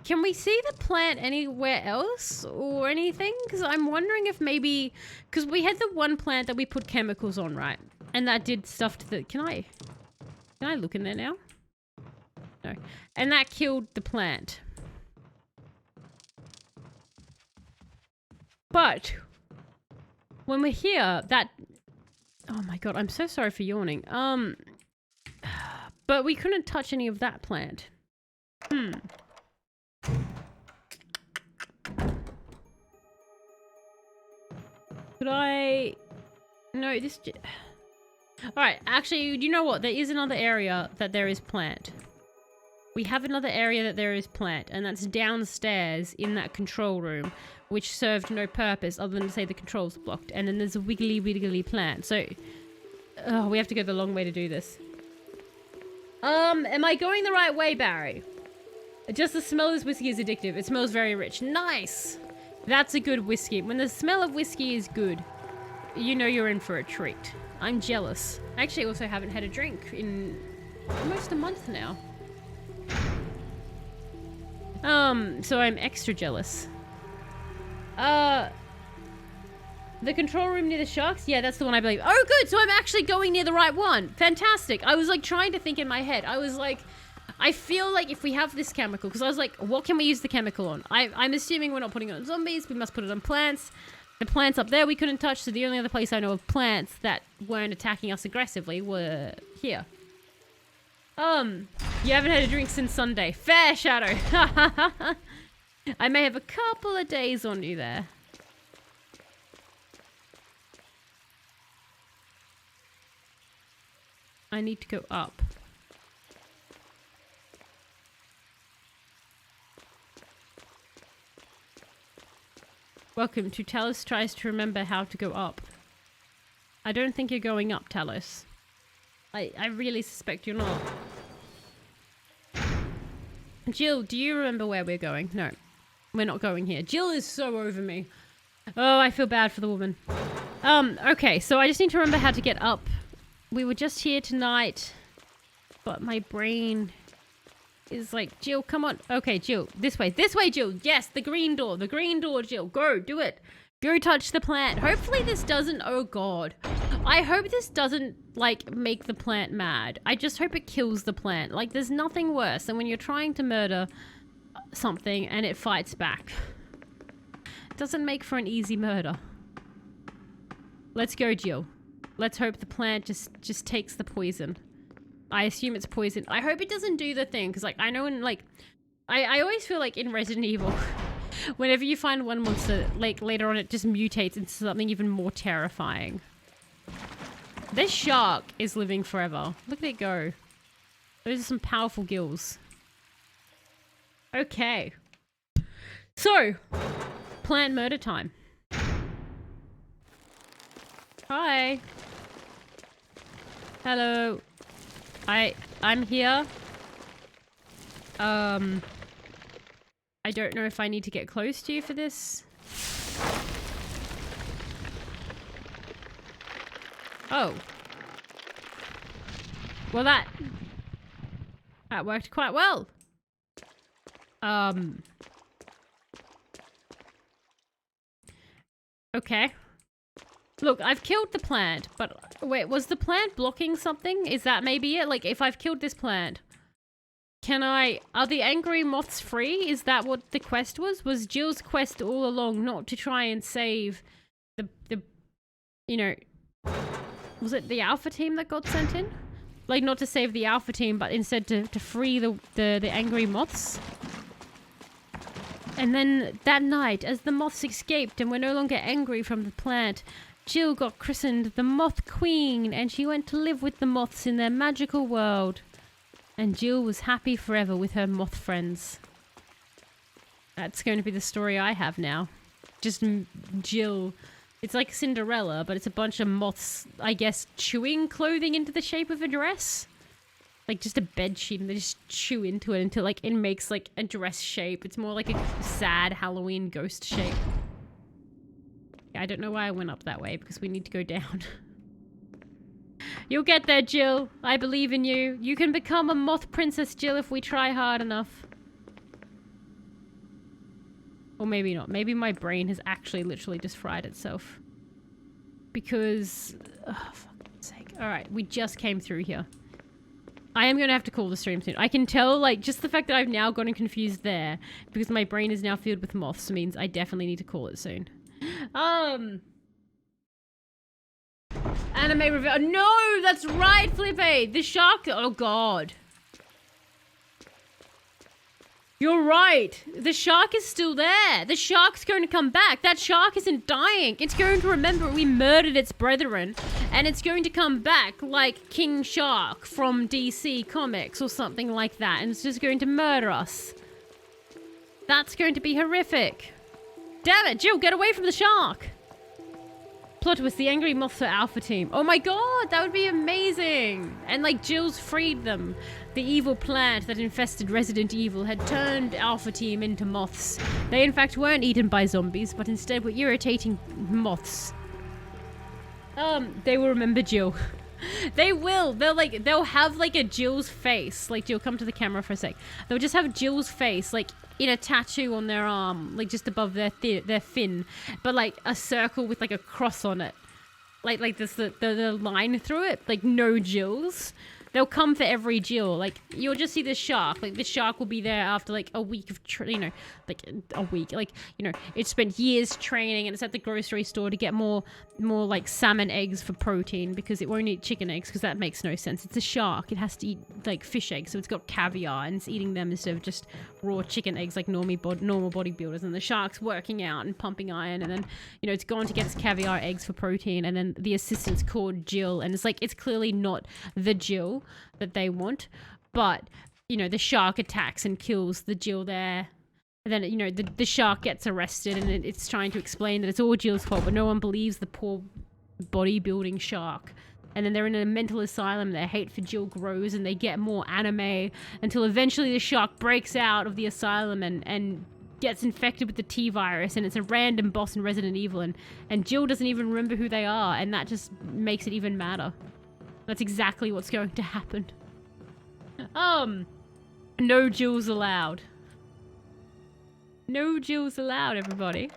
can we see the plant anywhere else or anything? Because I'm wondering if maybe... because we had the one plant that we put chemicals on, right? And that did stuff to the... Can I look in there now? No. And that killed the plant. But... when we're here, that... oh my god, I'm so sorry for yawning. But we couldn't touch any of that plant. Could I... no, this... alright, actually, you know what? There is another area that there is plant. We have another area that there is plant, and that's downstairs in that control room, which served no purpose other than to say the controls are blocked. And then there's a wiggly plant. So, we have to go the long way to do this. Am I going the right way, Barry? Just the smell of this whiskey is addictive. It smells very rich. Nice! That's a good whiskey. When the smell of whiskey is good, you know you're in for a treat. I'm jealous. I actually also haven't had a drink in almost a month now. So I'm extra jealous. The control room near the sharks? Yeah, that's the one I believe. Oh, good! So I'm actually going near the right one. Fantastic. I was like trying to think in my head. I was like... I feel like if we have this chemical, because I was like, what can we use the chemical on? I'm assuming we're not putting it on zombies, we must put it on plants. The plants up there we couldn't touch, so the only other place I know of plants that weren't attacking us aggressively were here. You haven't had a drink since Sunday. Fair, Shadow. I may have a couple of days on you there. I need to go up. Welcome to Talos tries to remember how to go up. I don't think you're going up, Talos. I really suspect you're not. Jill, do you remember where we're going? No, we're not going here. Jill is so over me. Oh, I feel bad for the woman. Okay, so I just need to remember how to get up. We were just here tonight, but my brain is like, Jill, come on. Okay, Jill, this way, Jill. Yes, the green door, Jill. Go, do it. Go touch the plant. Hopefully this doesn't, oh god. I hope this doesn't, like, make the plant mad. I just hope it kills the plant. Like, there's nothing worse than when you're trying to murder something and it fights back. It doesn't make for an easy murder. Let's go, Jill. Let's hope the plant just takes the poison. I assume it's poison. I hope it doesn't do the thing, because, like, I know in, like... I always feel like in Resident Evil, whenever you find one monster, like, later on it just mutates into something even more terrifying. This shark is living forever. Look at it go. Those are some powerful gills. Okay. So, plant murder time. Hi. Hello. I'm here. I don't know if I need to get close to you for this. Oh. Well, that worked quite well. Okay. Look, I've killed the plant, but wait, was the plant blocking something? Is that maybe it? Like, if I've killed this plant, are the angry moths free? Is that what the quest was? Was Jill's quest all along not to try and save the you know, was it the Alpha team that got sent in? Like, not to save the Alpha team, but instead to free the angry moths. And then that night, as the moths escaped and were no longer angry from the plant, Jill got christened the Moth Queen, and she went to live with the moths in their magical world. And Jill was happy forever with her moth friends. That's going to be the story I have now. Just Jill. It's like Cinderella, but it's a bunch of moths, I guess, chewing clothing into the shape of a dress. Like just a bed sheet, and they just chew into it until like it makes like a dress shape. It's more like a sad Halloween ghost shape. I don't know why I went up that way, because we need to go down. You'll get there, Jill. I believe in you. You can become a moth princess, Jill, if we try hard enough. Or maybe not. Maybe my brain has actually literally just fried itself. Because... oh, for fuck's sake. Alright, we just came through here. I am going to have to call the stream soon. I can tell, like, just the fact that I've now gotten confused there, because my brain is now filled with moths, means I definitely need to call it soon. Anime review. Oh, no, that's right, Flippe. The shark. Oh, God. You're right. The shark is still there. The shark's going to come back. That shark isn't dying. It's going to remember we murdered its brethren, and it's going to come back like King Shark from DC Comics or something like that, and it's just going to murder us. That's going to be horrific. Damn it, Jill, get away from the shark. Plot twist, the angry moths are Alpha team. Oh my god, that would be amazing. And like Jill's freed them. The evil plant that infested Resident Evil had turned Alpha team into moths. They in fact weren't eaten by zombies, but instead were irritating moths. They will remember Jill. They will. They'll have like a Jill's face. Like, Jill, come to the camera for a sec. They'll just have Jill's face, like, in a tattoo on their arm, like just above their fin, but like a circle with like a cross on it, like this the line through it, like no Jills. They'll come for every Jill. Like, you'll just see this shark. Like, this shark will be there after, like, a week of, like, a week. Like, it spent years training, and it's at the grocery store to get more, like, salmon eggs for protein, because it won't eat chicken eggs, because that makes no sense. It's a shark. It has to eat, like, fish eggs, so it's got caviar, and it's eating them instead of just raw chicken eggs like normal bodybuilders. And the shark's working out and pumping iron, and then, it's gone to get its caviar eggs for protein, and then the assistant's called Jill, and it's like, it's clearly not the Jill that they want, but the shark attacks and kills the Jill there, and then the shark gets arrested, and it's trying to explain that it's all Jill's fault, but no one believes the poor bodybuilding shark. And then they're in a mental asylum. Their hate for Jill grows, and they get more anime until eventually the shark breaks out of the asylum and gets infected with the T-virus, and it's a random boss in Resident Evil, and Jill doesn't even remember who they are, and that just makes it even madder. That's exactly what's going to happen. No Jills allowed. No Jills allowed, everybody.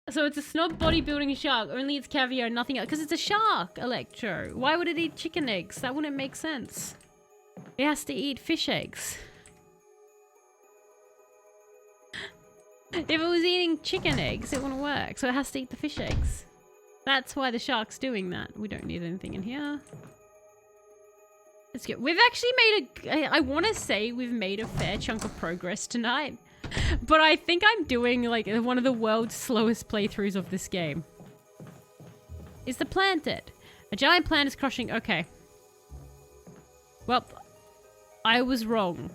So it's a snob bodybuilding shark, only it's caviar, nothing else. Because it's a shark, Electro. Why would it eat chicken eggs? That wouldn't make sense. It has to eat fish eggs. If it was eating chicken eggs, it wouldn't work. So it has to eat the fish eggs. That's why the shark's doing that. We don't need anything in here. Let's go. We've actually made I want to say we've made a fair chunk of progress tonight. But I think I'm doing like one of the world's slowest playthroughs of this game. Is the plant dead? A giant plant is crushing. Okay. Well, I was wrong.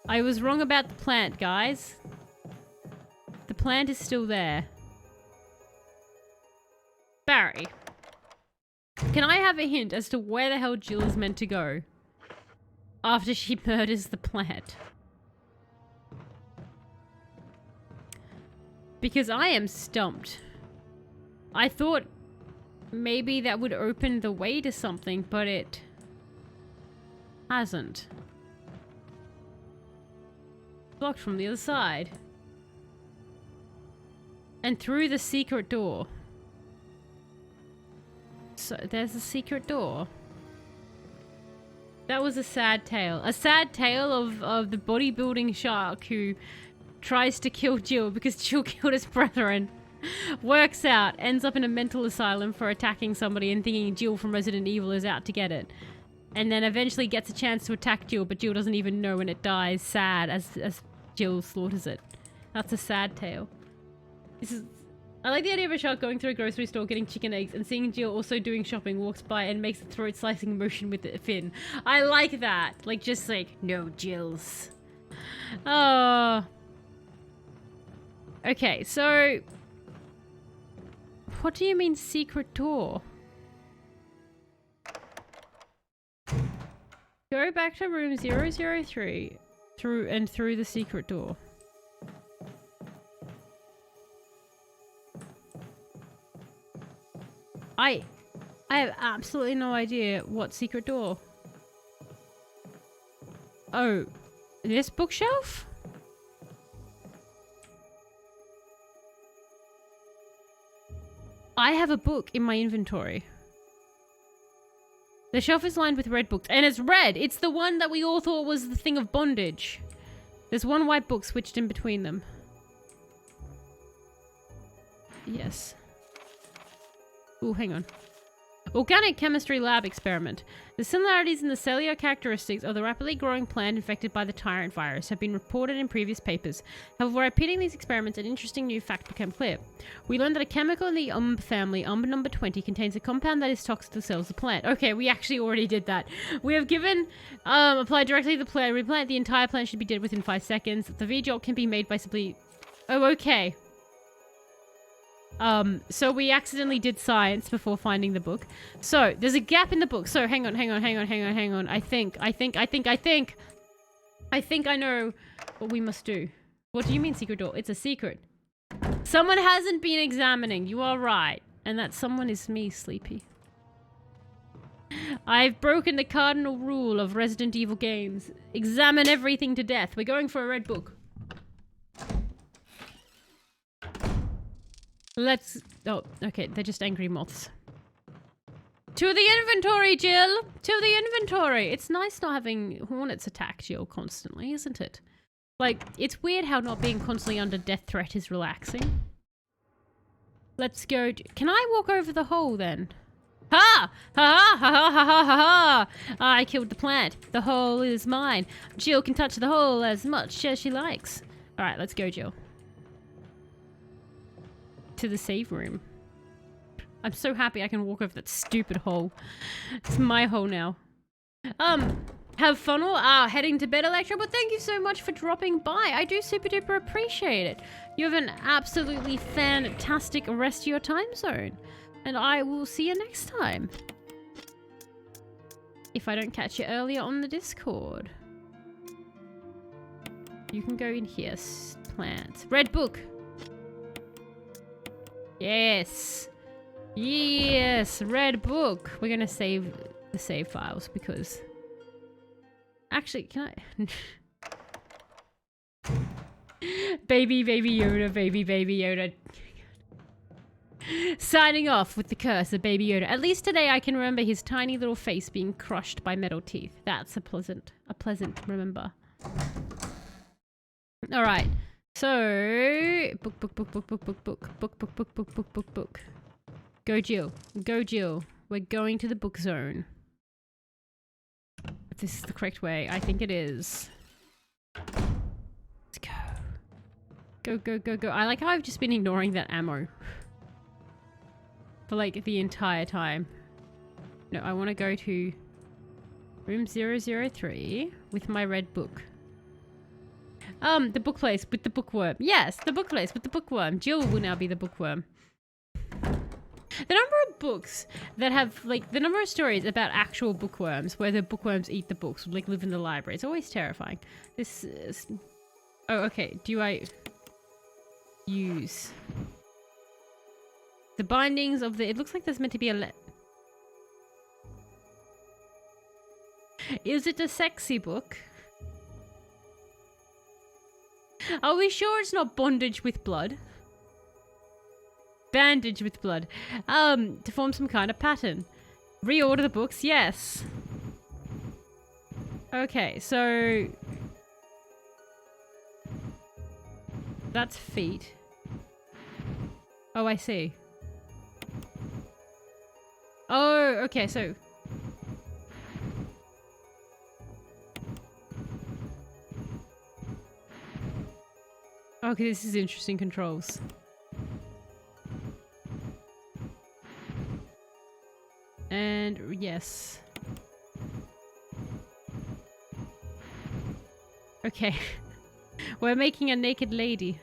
I was wrong about the plant, guys. The plant is still there. Barry, can I have a hint as to where the hell Jill is meant to go after she murders the plant? Because I am stumped. I thought maybe that would open the way to something, but it hasn't. Blocked from the other side. And through the secret door. So there's a secret door. That was a sad tale. A sad tale of the bodybuilding shark who tries to kill Jill because Jill killed his brethren. Works out, ends up in a mental asylum for attacking somebody and thinking Jill from Resident Evil is out to get it. And then eventually gets a chance to attack Jill, but Jill doesn't even know when it dies, sad, as Jill slaughters it. That's a sad tale. I like the idea of a shark going through a grocery store getting chicken eggs and seeing Jill also doing shopping, walks by and makes a throat slicing motion with the fin. I like that. Like, just like, no Jills. Oh. Okay, so... What do you mean secret door? Go back to room 003 through the secret door. I have absolutely no idea what secret door. Oh, this bookshelf? I have a book in my inventory. The shelf is lined with red books, and it's red! It's the one that we all thought was the thing of bondage. There's one white book switched in between them. Yes. Ooh, hang on. Organic chemistry lab experiment. The similarities in the cellular characteristics of the rapidly growing plant infected by the tyrant virus have been reported in previous papers. However, repeating these experiments, an interesting new fact became clear. We learned that a chemical in the family, number 20, contains a compound that is toxic to the cells of the plant. Okay, we actually already did that. We have given, applied directly to the plant. Replant the entire plant should be dead within 5 seconds. The V-jolt can be made by simply... Oh, okay. So we accidentally did science before finding the book. So, there's a gap in the book. So, hang on. I think I know what we must do. What do you mean secret door? It's a secret. Someone hasn't been examining. You are right. And that someone is me, Sleepy. I've broken the cardinal rule of Resident Evil games. Examine everything to death. We're going for a red book. Let's... Oh, okay. They're just angry moths. To the inventory, Jill! To the inventory! It's nice not having hornets attack Jill constantly, isn't it? Like, it's weird how not being constantly under death threat is relaxing. Let's go... Can I walk over the hole, then? Ha! Ha ha ha ha ha ha ha! I killed the plant. The hole is mine. Jill can touch the hole as much as she likes. Alright, let's go, Jill. To the save room. I'm so happy I can walk over that stupid hole. It's my hole now. Have fun or heading to bed, Electra, but thank you so much for dropping by. I do super duper appreciate it. You have an absolutely fantastic rest of your time zone. And I will see you next time. If I don't catch you earlier on the Discord. You can go in here. Plants. Red book. Yes. Yes. Red book. We're going to save the save files because... Actually, can I... Baby Yoda, baby Yoda. Signing off with the curse of Baby Yoda. At least today I can remember his tiny little face being crushed by metal teeth. That's a pleasant remember. All right. So, book. Go Jill. Go Jill. We're going to the book zone. If this is the correct way, I think it is. Let's go. Go. I like how I've just been ignoring that ammo. For like the entire time. No, I want to go to room 003 with my red book. The book place with the bookworm. Yes, the book place with the bookworm. Jill will now be the bookworm. The number of books that have, like, the number of stories about actual bookworms, where the bookworms eat the books, like, live in the library. It's always terrifying. This is... Oh, okay. Do I... use... The bindings of the... It looks like there's meant to be a... Is it a sexy book? Are we sure it's not bondage with blood? Bandage with blood. To form some kind of pattern. Reorder the books, yes. Okay, so... That's feet. Oh, I see. Oh, okay, so... Okay, this is interesting controls. And yes. Okay. We're making a naked lady.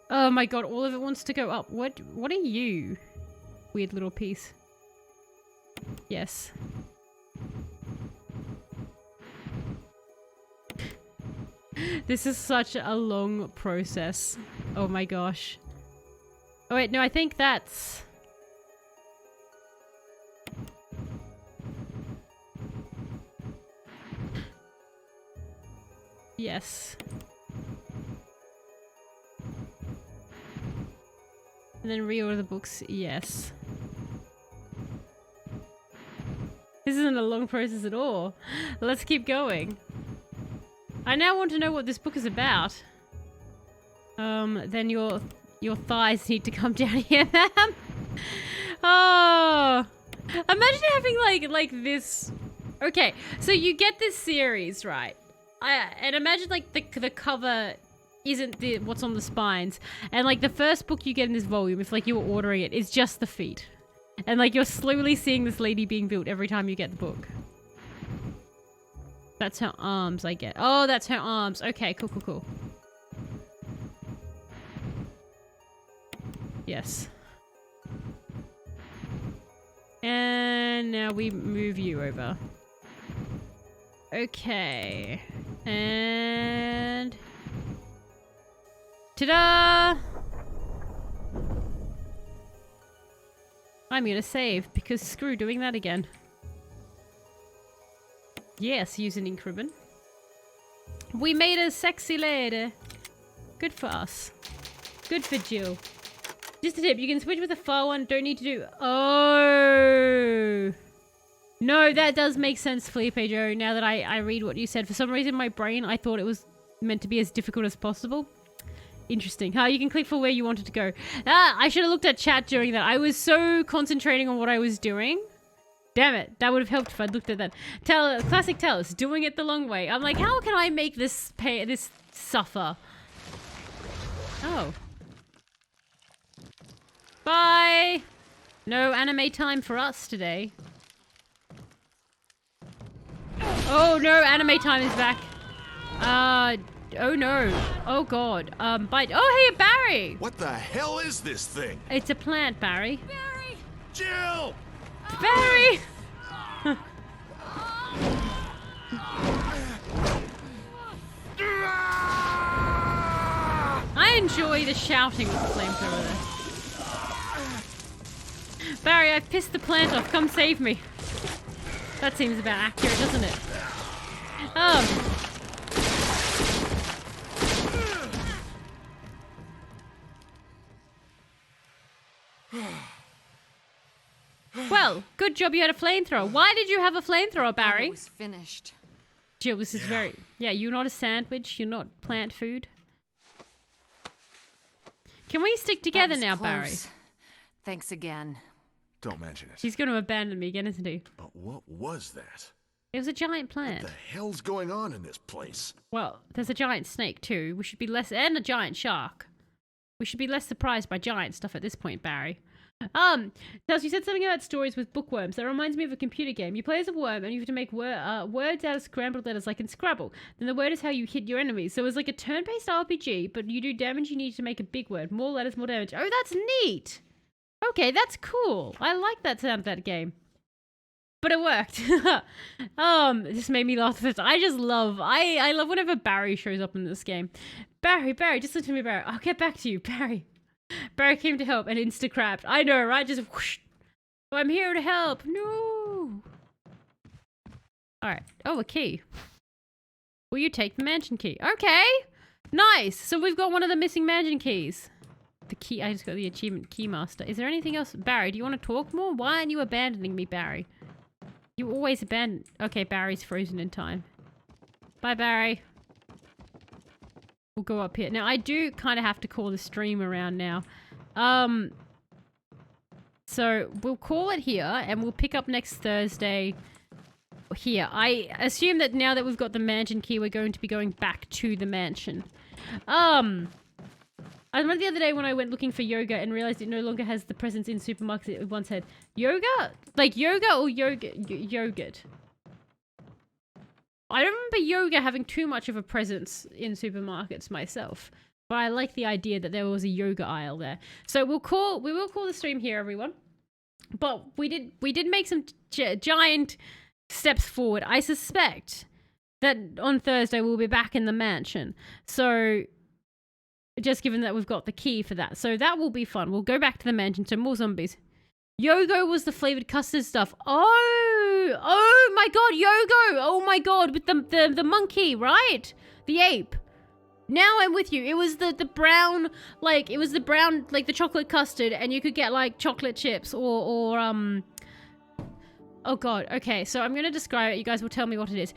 Oh my god, all of it wants to go up. What are you? Weird little piece. Yes. This is such a long process. Oh my gosh. Oh wait, no, I think that's... Yes. And then reorder the books, yes. This isn't a long process at all. Let's keep going. I now want to know what this book is about. Then your thighs need to come down here, ma'am. Oh, imagine having like this. Okay, so you get this series, right? And imagine like the cover isn't what's on the spines, and like the first book you get in this volume, if like you were ordering it, is just the feet, and like you're slowly seeing this lady being built every time you get the book. That's her arms, I get. Oh, that's her arms. Okay, cool, cool, cool. Yes. And now we move you over. Okay. And... ta-da! I'm gonna save, because screw doing that again. Yes, use an ink ribbon. We made a sexy lady. Good for us. Good for Jill. Just a tip, you can switch with the far one, don't need to do... Oh! No, that does make sense, Felipe Joe, now that I read what you said. For some reason, my brain, I thought it was meant to be as difficult as possible. Interesting. How you can click for where you wanted to go. Ah, I should have looked at chat during that. I was so concentrating on what I was doing. Damn it, that would have helped if I'd looked at that. Classic Tellus, doing it the long way. I'm like, how can I make this suffer? Oh. Bye! No anime time for us today. Oh no, anime time is back. Oh no. Oh god. Bite. Oh hey, Barry! What the hell is this thing? It's a plant, Barry. Barry! Jill! Barry! I enjoy the shouting with the flamethrower there. Barry, I've pissed the plant off. Come save me. That seems about accurate, doesn't it? Well, good job you had a flamethrower. Why did you have a flamethrower, Barry? It was finished. Jill, this is very... Yeah, you're not a sandwich. You're not plant food. Can we stick together now, close. Barry? Thanks again. Don't mention it. He's going to abandon me again, isn't he? But what was that? It was a giant plant. What the hell's going on in this place? Well, there's a giant snake too. We should be less... And a giant shark. We should be less surprised by giant stuff at this point, Barry. Tels, you said something about stories with bookworms. That reminds me of a computer game. You play as a worm and you have to make words out of scrambled letters like in Scrabble. Then the word is how you hit your enemies. So it's like a turn-based RPG, but you do damage, you need to make a big word. More letters, more damage. Oh, that's neat! Okay, that's cool. I like that sound of that game. But it worked. This made me laugh first. I just love... I love whenever Barry shows up in this game. Barry, just listen to me, Barry. I'll get back to you, Barry. Barry came to help and insta-crapped. I know, right? Just whoosh. Oh, I'm here to help. No. Alright. Oh, a key. Will you take the mansion key? Okay. Nice. So we've got one of the missing mansion keys. The key. I just got the achievement keymaster. Is there anything else? Barry, do you want to talk more? Why aren't you abandoning me, Barry? You always abandon... Okay, Barry's frozen in time. Bye, Barry. we'll go up here. Now, I do kind of have to call the stream around now. So we'll call it here, and we'll pick up next Thursday here. I assume that now that we've got the mansion key, we're going to be going back to the mansion. I remember the other day when I went looking for yoga and realized it no longer has the presence in supermarkets it once had. Yoga? Like yoga or yogurt? I don't remember yoga having too much of a presence in supermarkets myself. But I like the idea that there was a yoga aisle there. So we will call the stream here, everyone. But we did make some giant steps forward. I suspect that on Thursday we'll be back in the mansion. So just given that we've got the key for that. So that will be fun. We'll go back to the mansion. So more zombies. Yogo was the flavored custard stuff. Oh my god, Yogo. Oh my god, with the monkey, right? The ape. Now I'm with you. It was the brown, like, the chocolate custard, and you could get, like, chocolate chips or oh god, okay, so I'm gonna describe it. You guys will tell me what it is.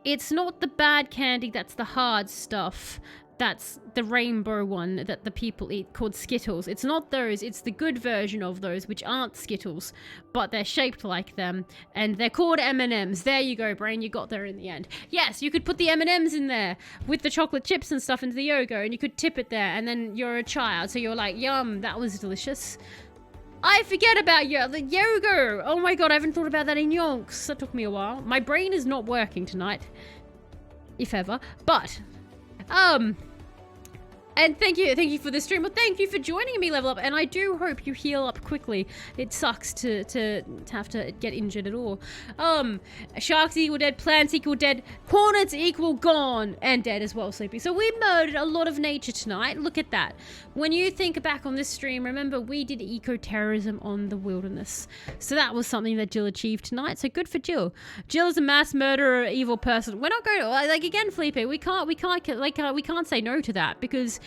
It's not the bad candy, that's the hard stuff. That's the rainbow one that the people eat called Skittles. It's not those, it's the good version of those, which aren't Skittles, but they're shaped like them, and they're called M&Ms. There you go, brain, you got there in the end. Yes, you could put the M&Ms in there with the chocolate chips and stuff into the Yogo, and you could tip it there, and then you're a child, so you're like, yum, that was delicious. I forget about the Yogo. Oh my god, I haven't thought about that in yonks. That took me a while. My brain is not working tonight, if ever, but, and thank you for the stream. Well, thank you for joining me, Level Up. And I do hope you heal up quickly. It sucks to have to get injured at all. Sharks equal dead, plants equal dead, hornets equal gone, and dead as well, Sleepy. So we murdered a lot of nature tonight. Look at that. When you think back on this stream, remember we did eco-terrorism on the wilderness. So that was something that Jill achieved tonight. So good for Jill. Jill is a mass murderer, evil person. We're not going to, like, again, Felipe, we can't say no to that, because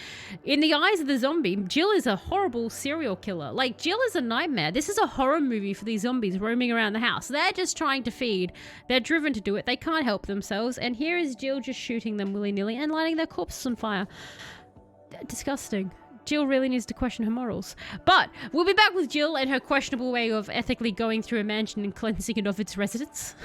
in the eyes of the zombie, Jill is a horrible serial killer. Like, Jill is a nightmare. This is a horror movie for these zombies roaming around the house. They're just trying to feed. They're driven to do it. They can't help themselves. And here is Jill just shooting them willy-nilly and lighting their corpses on fire. Disgusting. Jill really needs to question her morals. But we'll be back with Jill and her questionable way of ethically going through a mansion and cleansing it of its residents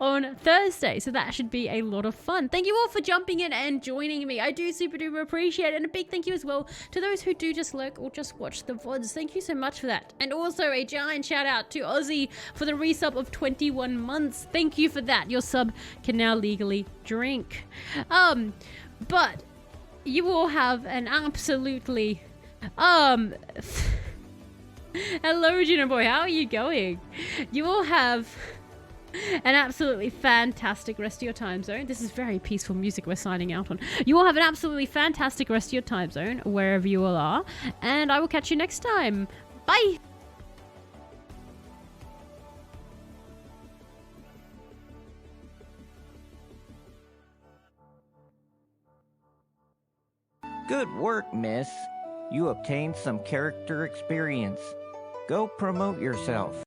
on Thursday. So that should be a lot of fun. Thank you all for jumping in and joining me. I do super duper appreciate it. And a big thank you as well to those who do just lurk or just watch the VODs. Thank you so much for that. And also a giant shout out to Ozzy for the resub of 21 months. Thank you for that. Your sub can now legally drink. But you all have an absolutely hello, Gina Boy, how are you going? You all have an absolutely fantastic rest of your time zone. This is very peaceful music we're signing out on. You all have an absolutely fantastic rest of your time zone, wherever you all are, and I will catch you next time. Bye! Good work, miss. You obtained some character experience. Go promote yourself.